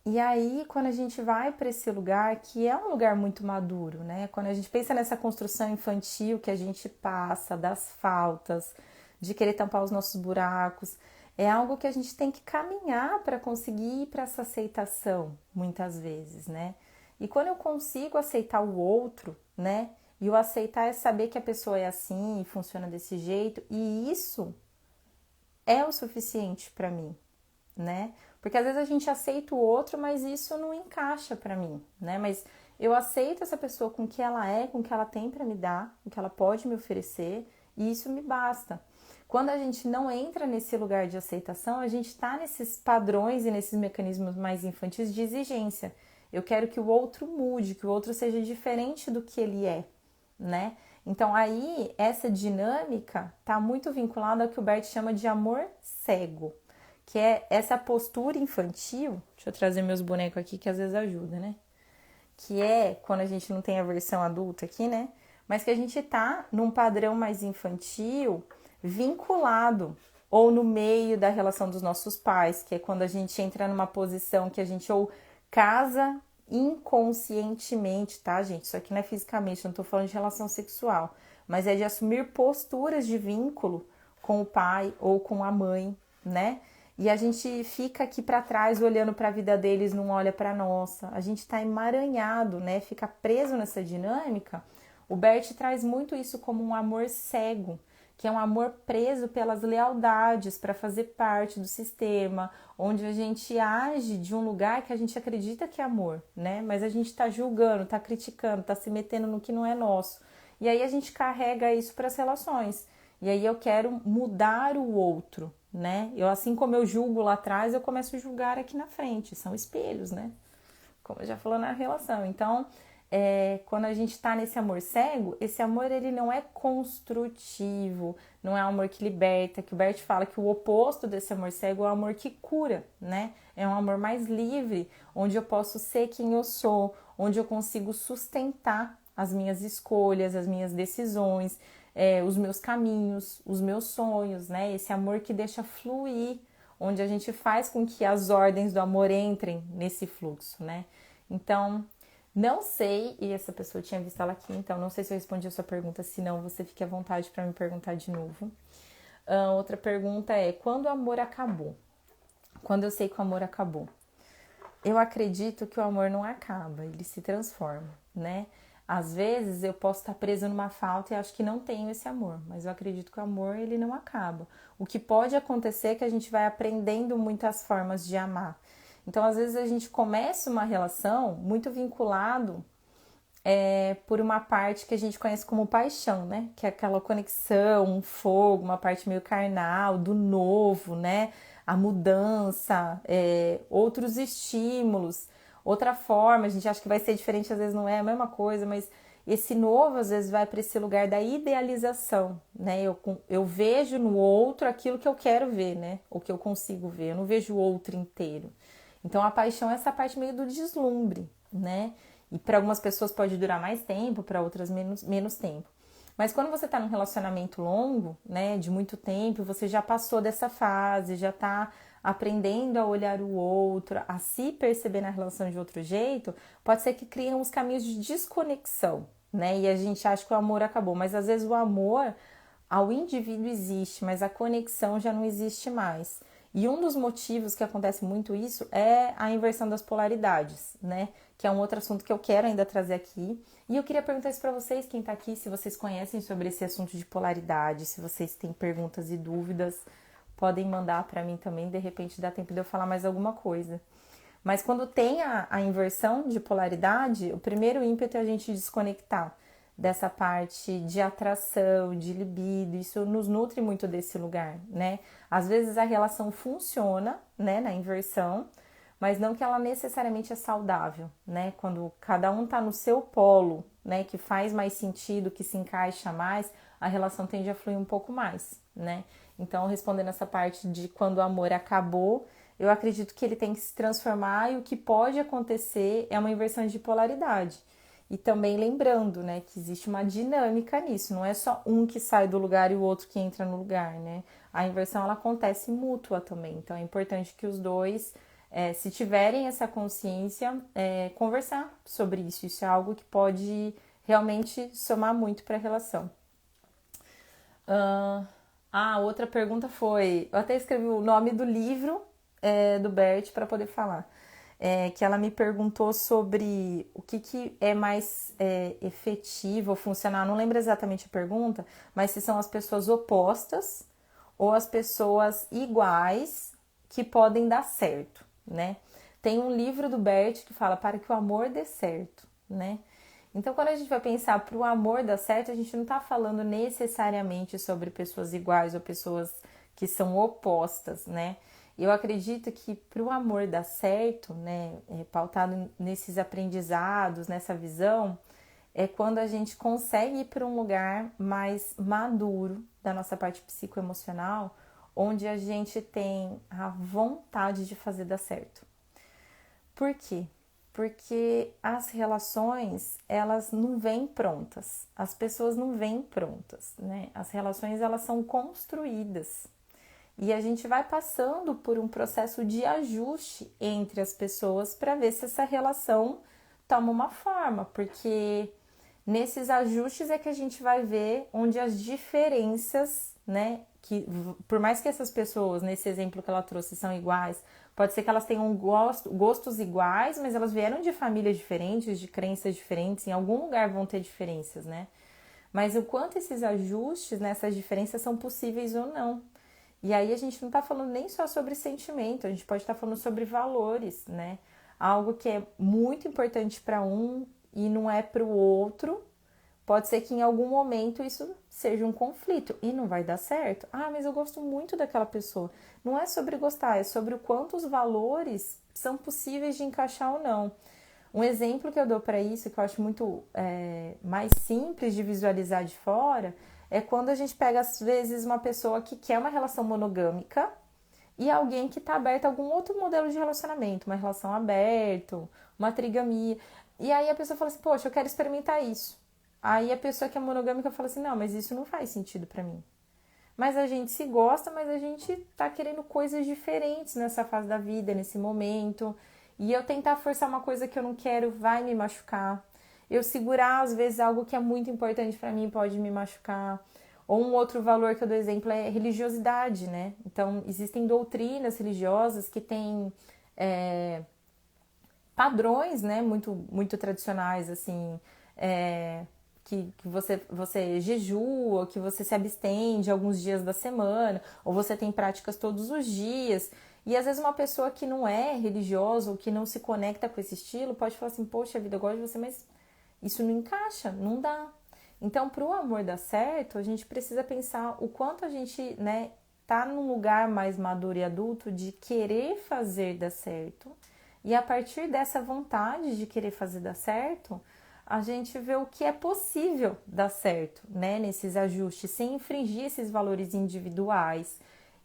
E aí, quando a gente vai para esse lugar, que é um lugar muito maduro, né? Quando a gente pensa nessa construção infantil que a gente passa, das faltas, de querer tampar os nossos buracos, é algo que a gente tem que caminhar para conseguir ir para essa aceitação, muitas vezes, né? E quando eu consigo aceitar o outro, né? E o aceitar é saber que a pessoa é assim e funciona desse jeito, e isso é o suficiente para mim, né? Porque às vezes a gente aceita o outro, mas isso não encaixa para mim, né? Mas eu aceito essa pessoa com o que ela é, com o que ela tem para me dar, o que ela pode me oferecer, e isso me basta. Quando a gente não entra nesse lugar de aceitação, a gente está nesses padrões e nesses mecanismos mais infantis de exigência. Eu quero que o outro mude, que o outro seja diferente do que ele é, né? Então aí essa dinâmica está muito vinculada ao que o Bert chama de amor cego, que é essa postura infantil. Deixa eu trazer meus bonecos aqui que às vezes ajuda, né? Que é quando a gente não tem a versão adulta aqui, né? Mas que a gente tá num padrão mais infantil vinculado ou no meio da relação dos nossos pais, que é quando a gente entra numa posição que a gente ou casa inconscientemente, tá, gente? Isso aqui não é fisicamente, não tô falando de relação sexual, mas é de assumir posturas de vínculo com o pai ou com a mãe, né? E a gente fica aqui para trás olhando para a vida deles, não olha para nossa. A gente está emaranhado, né? Fica preso nessa dinâmica. O Bert traz muito isso como um amor cego, que é um amor preso pelas lealdades para fazer parte do sistema, onde a gente age de um lugar que a gente acredita que é amor, né? Mas a gente está julgando, está criticando, está se metendo no que não é nosso. E aí a gente carrega isso para as relações. E aí eu quero mudar o outro, né? Eu, assim como eu julgo lá atrás, eu começo a julgar aqui na frente. São espelhos, né? Como eu já falou na relação. Então, quando a gente está nesse amor cego, esse amor ele não é construtivo, não é um amor que liberta, que o Bert fala que o oposto desse amor cego é o amor que cura, né? É um amor mais livre, onde eu posso ser quem eu sou, onde eu consigo sustentar as minhas escolhas, as minhas decisões, os meus caminhos, os meus sonhos, né? Esse amor que deixa fluir, onde a gente faz com que as ordens do amor entrem nesse fluxo, né? Então, não sei, e essa pessoa tinha visto ela aqui, então não sei se eu respondi a sua pergunta, se não, você fique à vontade para me perguntar de novo. Outra pergunta é, quando o amor acabou? Quando eu sei que o amor acabou? Eu acredito que o amor não acaba, ele se transforma, né? Às vezes eu posso estar presa numa falta e acho que não tenho esse amor, mas eu acredito que o amor ele não acaba. O que pode acontecer é que a gente vai aprendendo muitas formas de amar. Então, às vezes a gente começa uma relação muito vinculado por uma parte que a gente conhece como paixão, né? Que é aquela conexão, um fogo, uma parte meio carnal, do novo, né? A mudança, outros estímulos, outra forma. A gente acha que vai ser diferente, às vezes não é a mesma coisa, mas esse novo às vezes vai para esse lugar da idealização, né? Eu vejo no outro aquilo que eu quero ver, né? O que eu consigo ver, eu não vejo o outro inteiro. Então a paixão é essa parte meio do deslumbre, né? E para algumas pessoas pode durar mais tempo, para outras menos tempo. Mas quando você está num relacionamento longo, né, de muito tempo, você já passou dessa fase, já está aprendendo a olhar o outro, a se perceber na relação de outro jeito, pode ser que criem uns caminhos de desconexão, né? E a gente acha que o amor acabou, mas às vezes o amor ao indivíduo existe, mas a conexão já não existe mais. E um dos motivos que acontece muito isso é a inversão das polaridades, né? Que é um outro assunto que eu quero ainda trazer aqui. E eu queria perguntar isso para vocês, quem tá aqui, se vocês conhecem sobre esse assunto de polaridade, se vocês têm perguntas e dúvidas, podem mandar para mim também, de repente dá tempo de eu falar mais alguma coisa. Mas quando tem a inversão de polaridade, o primeiro ímpeto é a gente desconectar dessa parte de atração, de libido, isso nos nutre muito desse lugar, né? Às vezes a relação funciona, né, na inversão, mas não que ela necessariamente é saudável, né? Quando cada um tá no seu polo, né, que faz mais sentido, que se encaixa mais, a relação tende a fluir um pouco mais, né? Então, respondendo essa parte de quando o amor acabou, eu acredito que ele tem que se transformar e o que pode acontecer é uma inversão de polaridade. E também lembrando, né, que existe uma dinâmica nisso, não é só um que sai do lugar e o outro que entra no lugar, né? A inversão, ela acontece mútua também, então é importante que os dois, se tiverem essa consciência, conversar sobre isso. Isso é algo que pode realmente somar muito para a relação. Outra pergunta foi, eu até escrevi o nome do livro do Bert para poder falar. Que ela me perguntou sobre o que é mais efetivo ou funcional. Não lembro exatamente a pergunta, mas se são as pessoas opostas ou as pessoas iguais que podem dar certo, né? Tem um livro do Bert que fala para que o amor dê certo, né? Então, quando a gente vai pensar para o amor dar certo, a gente não está falando necessariamente sobre pessoas iguais ou pessoas que são opostas, né? Eu acredito que para o amor dar certo, né, pautado nesses aprendizados, nessa visão, é quando a gente consegue ir para um lugar mais maduro da nossa parte psicoemocional, onde a gente tem a vontade de fazer dar certo. Por quê? Porque as relações, elas não vêm prontas. As pessoas não vêm prontas, né? As relações, elas são construídas. E a gente vai passando por um processo de ajuste entre as pessoas para ver se essa relação toma uma forma, porque nesses ajustes é que a gente vai ver onde as diferenças, né, que por mais que essas pessoas, nesse exemplo que ela trouxe, são iguais, pode ser que elas tenham gostos iguais, mas elas vieram de famílias diferentes, de crenças diferentes, em algum lugar vão ter diferenças, né? Mas o quanto esses ajustes, né, essas diferenças são possíveis ou não. E aí a gente não está falando nem só sobre sentimento, a gente pode estar falando sobre valores, né? Algo que é muito importante para um e não é para o outro. Pode ser que em algum momento isso seja um conflito e não vai dar certo. Ah, mas eu gosto muito daquela pessoa. Não é sobre gostar, é sobre o quanto os valores são possíveis de encaixar ou não. Um exemplo que eu dou para isso, que eu acho muito mais simples de visualizar de fora, é quando a gente pega, às vezes, uma pessoa que quer uma relação monogâmica e alguém que está aberto a algum outro modelo de relacionamento, uma relação aberta, uma trigamia. E aí a pessoa fala assim, poxa, eu quero experimentar isso. Aí a pessoa que é monogâmica fala assim, não, mas isso não faz sentido para mim. Mas a gente se gosta, mas a gente tá querendo coisas diferentes nessa fase da vida, nesse momento. E eu tentar forçar uma coisa que eu não quero vai me machucar. Eu segurar, às vezes, algo que é muito importante para mim pode me machucar. Ou um outro valor que eu dou exemplo é religiosidade, né? Então, existem doutrinas religiosas que têm padrões, né? Muito tradicionais, assim. Que você jejua, que você se abstém de alguns dias da semana, ou você tem práticas todos os dias. E às vezes uma pessoa que não é religiosa ou que não se conecta com esse estilo pode falar assim, poxa vida, eu gosto de você, mas isso não encaixa, não dá. Então, para o amor dar certo, a gente precisa pensar o quanto a gente, né, tá num lugar mais maduro e adulto de querer fazer dar certo. E a partir dessa vontade de querer fazer dar certo, a gente vê o que é possível dar certo, né, nesses ajustes, sem infringir esses valores individuais,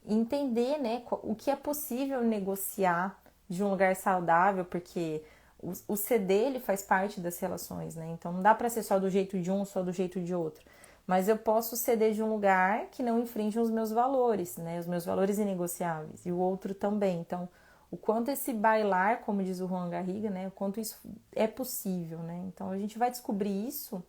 entender, né, o que é possível negociar de um lugar saudável, porque o ceder ele faz parte das relações, né? Então não dá para ser só do jeito de um, só do jeito de outro. Mas eu posso ceder de um lugar que não infringe os meus valores, né? Os meus valores inegociáveis e o outro também. Então, o quanto esse bailar, como diz o Juan Garriga, né? O quanto isso é possível, né? Então a gente vai descobrir isso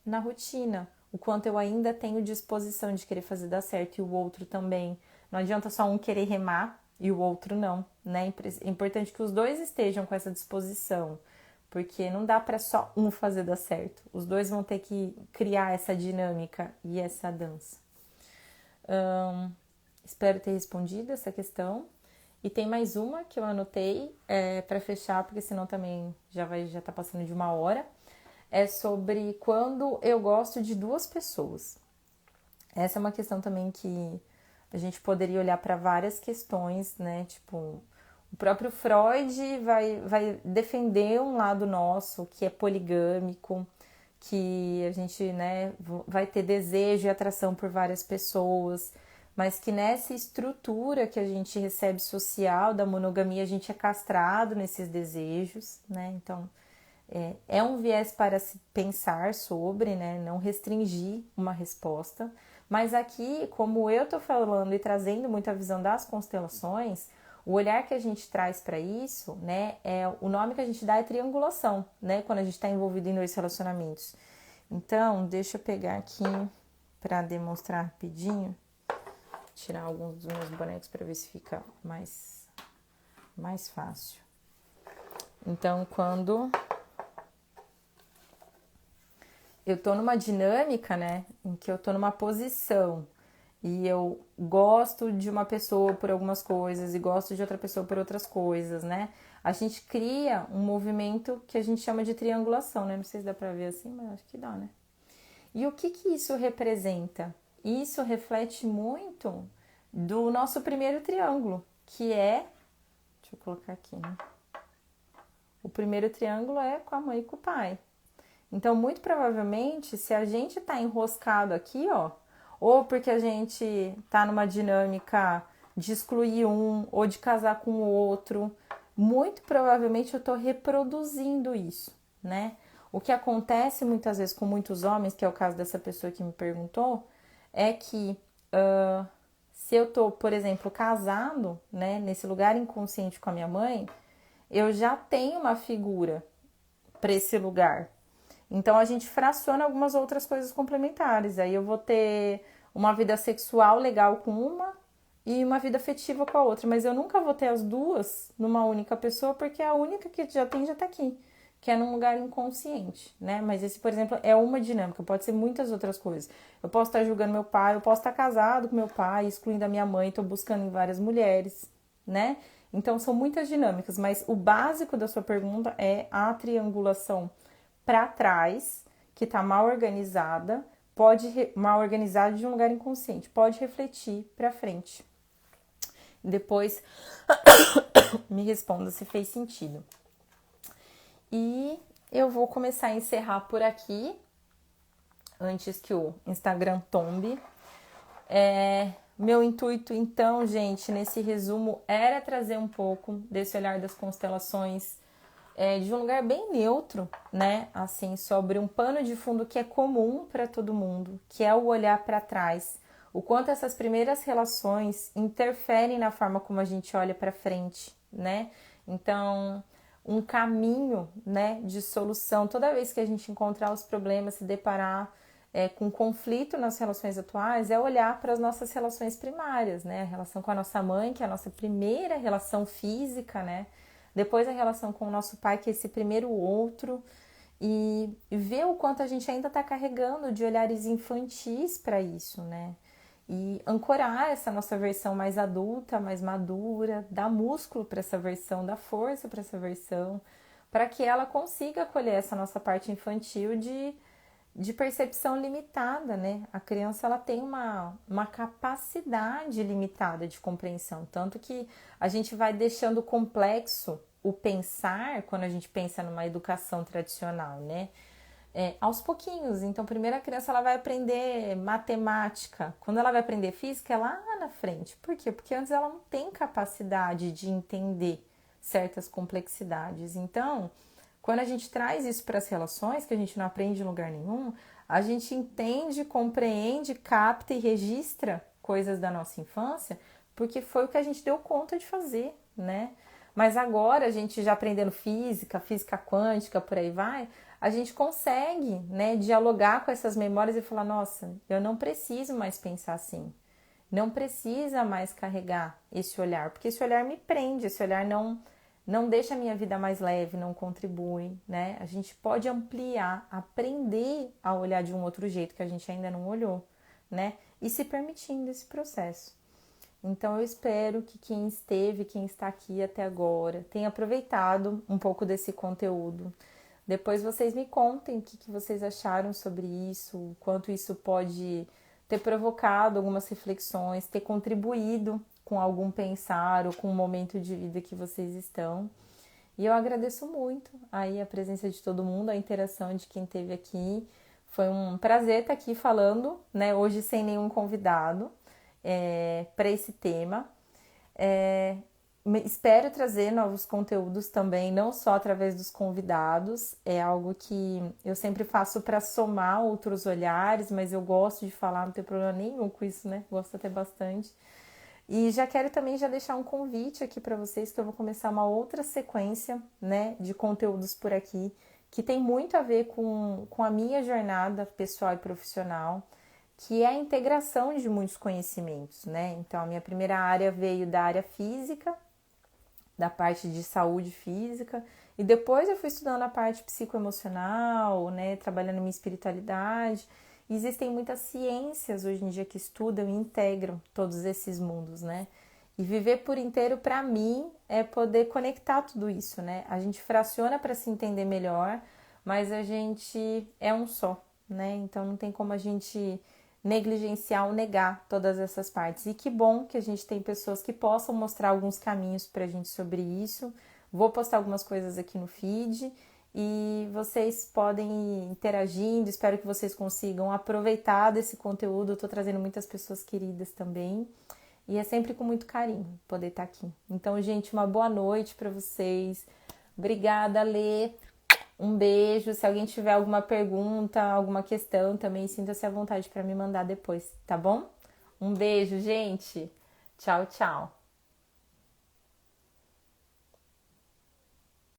na rotina. O quanto eu ainda tenho disposição de querer fazer dar certo e o outro também. Não adianta só um querer remar e o outro não, né? É importante que os dois estejam com essa disposição, porque não dá para só um fazer dar certo. Os dois vão ter que criar essa dinâmica e essa dança. Espero ter respondido essa questão. E tem mais uma que eu anotei para fechar, porque senão também já tá passando de 1 hora. É sobre quando eu gosto de duas pessoas. Essa é uma questão também que a gente poderia olhar para várias questões, né? Tipo, o próprio Freud vai defender um lado nosso que é poligâmico, que a gente, né, vai ter desejo e atração por várias pessoas, mas que nessa estrutura que a gente recebe social da monogamia, a gente é castrado nesses desejos, né? Então, é um viés para se pensar sobre, né? Não restringir uma resposta. Mas aqui, como eu tô falando e trazendo muita visão das constelações, o olhar que a gente traz para isso, né? O nome que a gente dá é triangulação, né? Quando a gente está envolvido em 2 relacionamentos. Então, deixa eu pegar aqui para demonstrar rapidinho. Tirar alguns dos meus bonecos para ver se fica mais fácil. Então, quando eu tô numa dinâmica, né, em que eu tô numa posição e eu gosto de uma pessoa por algumas coisas e gosto de outra pessoa por outras coisas, né? A gente cria um movimento que a gente chama de triangulação, né? Não sei se dá pra ver assim, mas acho que dá, né? E o que que isso representa? Isso reflete muito do nosso primeiro triângulo, que é... Deixa eu colocar aqui, né? O primeiro triângulo é com a mãe e com o pai. Então, muito provavelmente, se a gente tá enroscado aqui, ó, ou porque a gente tá numa dinâmica de excluir um ou de casar com o outro, muito provavelmente eu tô reproduzindo isso, né? O que acontece muitas vezes com muitos homens, que é o caso dessa pessoa que me perguntou, é que se eu tô, por exemplo, casado, né, nesse lugar inconsciente com a minha mãe, eu já tenho uma figura para esse lugar. Então a gente fraciona algumas outras coisas complementares. Aí eu vou ter uma vida sexual legal com uma e uma vida afetiva com a outra, mas eu nunca vou ter as duas numa única pessoa, porque a única que já tá aqui, que é num lugar inconsciente, né? Mas esse, por exemplo, é uma dinâmica, pode ser muitas outras coisas. Eu posso estar julgando meu pai, eu posso estar casado com meu pai, excluindo a minha mãe, estou buscando em várias mulheres, né? Então são muitas dinâmicas, mas o básico da sua pergunta é a triangulação para trás, que está mal organizada, mal organizada de um lugar inconsciente, pode refletir para frente. Depois me responda se fez sentido. E eu vou começar a encerrar por aqui, antes que o Instagram tombe. Meu intuito, então, gente, nesse resumo, era trazer um pouco desse olhar das constelações, de um lugar bem neutro, né? Assim, sobre um pano de fundo que é comum para todo mundo, que é o olhar para trás. O quanto essas primeiras relações interferem na forma como a gente olha para frente, né? Então, um caminho, né, de solução. Toda vez que a gente encontrar os problemas, se deparar com conflito nas relações atuais, é olhar para as nossas relações primárias, né? A relação com a nossa mãe, que é a nossa primeira relação física, né? Depois a relação com o nosso pai, que é esse primeiro outro, e ver o quanto a gente ainda está carregando de olhares infantis para isso, né? E ancorar essa nossa versão mais adulta, mais madura, dar músculo para essa versão, dar força para essa versão, para que ela consiga acolher essa nossa parte infantil de percepção limitada, né? A criança ela tem uma capacidade limitada de compreensão, tanto que a gente vai deixando complexo o pensar quando a gente pensa numa educação tradicional, né? Aos pouquinhos. Então, primeiro a criança ela vai aprender matemática. Quando ela vai aprender física, é lá na frente. Por quê? Porque antes ela não tem capacidade de entender certas complexidades. Então, quando a gente traz isso para as relações, que a gente não aprende em lugar nenhum, a gente entende, compreende, capta e registra coisas da nossa infância, porque foi o que a gente deu conta de fazer, né? Mas agora, a gente já aprendendo física, física quântica, por aí vai, a gente consegue, né, dialogar com essas memórias e falar, nossa, eu não preciso mais pensar assim. Não precisa mais carregar esse olhar, porque esse olhar me prende, esse olhar não deixa a minha vida mais leve, não contribui, né? A gente pode ampliar, aprender a olhar de um outro jeito que a gente ainda não olhou, né? E se permitindo esse processo. Então eu espero que quem esteve, quem está aqui até agora, tenha aproveitado um pouco desse conteúdo. Depois vocês me contem o que vocês acharam sobre isso, o quanto isso pode ter provocado algumas reflexões, ter contribuído com algum pensar ou com o momento de vida que vocês estão. E eu agradeço muito aí a presença de todo mundo, a interação de quem esteve aqui. Foi um prazer estar aqui falando, né, hoje sem nenhum convidado, para esse tema. Espero trazer novos conteúdos também, não só através dos convidados, é algo que eu sempre faço para somar outros olhares, mas eu gosto de falar, não tem problema nenhum com isso, né? Gosto até bastante. E já quero também já deixar um convite aqui para vocês, que eu vou começar uma outra sequência, né, de conteúdos por aqui, que tem muito a ver com a minha jornada pessoal e profissional, que é a integração de muitos conhecimentos, né? Então, a minha primeira área veio da área física, da parte de saúde física, e depois eu fui estudando a parte psicoemocional, né, trabalhando minha espiritualidade, Existem muitas ciências hoje em dia que estudam e integram todos esses mundos, né? E viver por inteiro, para mim, é poder conectar tudo isso, né? A gente fraciona para se entender melhor, mas a gente é um só, né? Então não tem como a gente negligenciar ou negar todas essas partes. E que bom que a gente tem pessoas que possam mostrar alguns caminhos pra gente sobre isso. Vou postar algumas coisas aqui no feed e vocês podem ir interagindo. Espero que vocês consigam aproveitar desse conteúdo. Eu tô trazendo muitas pessoas queridas também. E é sempre com muito carinho poder estar aqui. Então, gente, uma boa noite para vocês. Obrigada, Lê. Um beijo. Se alguém tiver alguma pergunta, alguma questão, também sinta-se à vontade para me mandar depois, tá bom? Um beijo, gente. Tchau, tchau.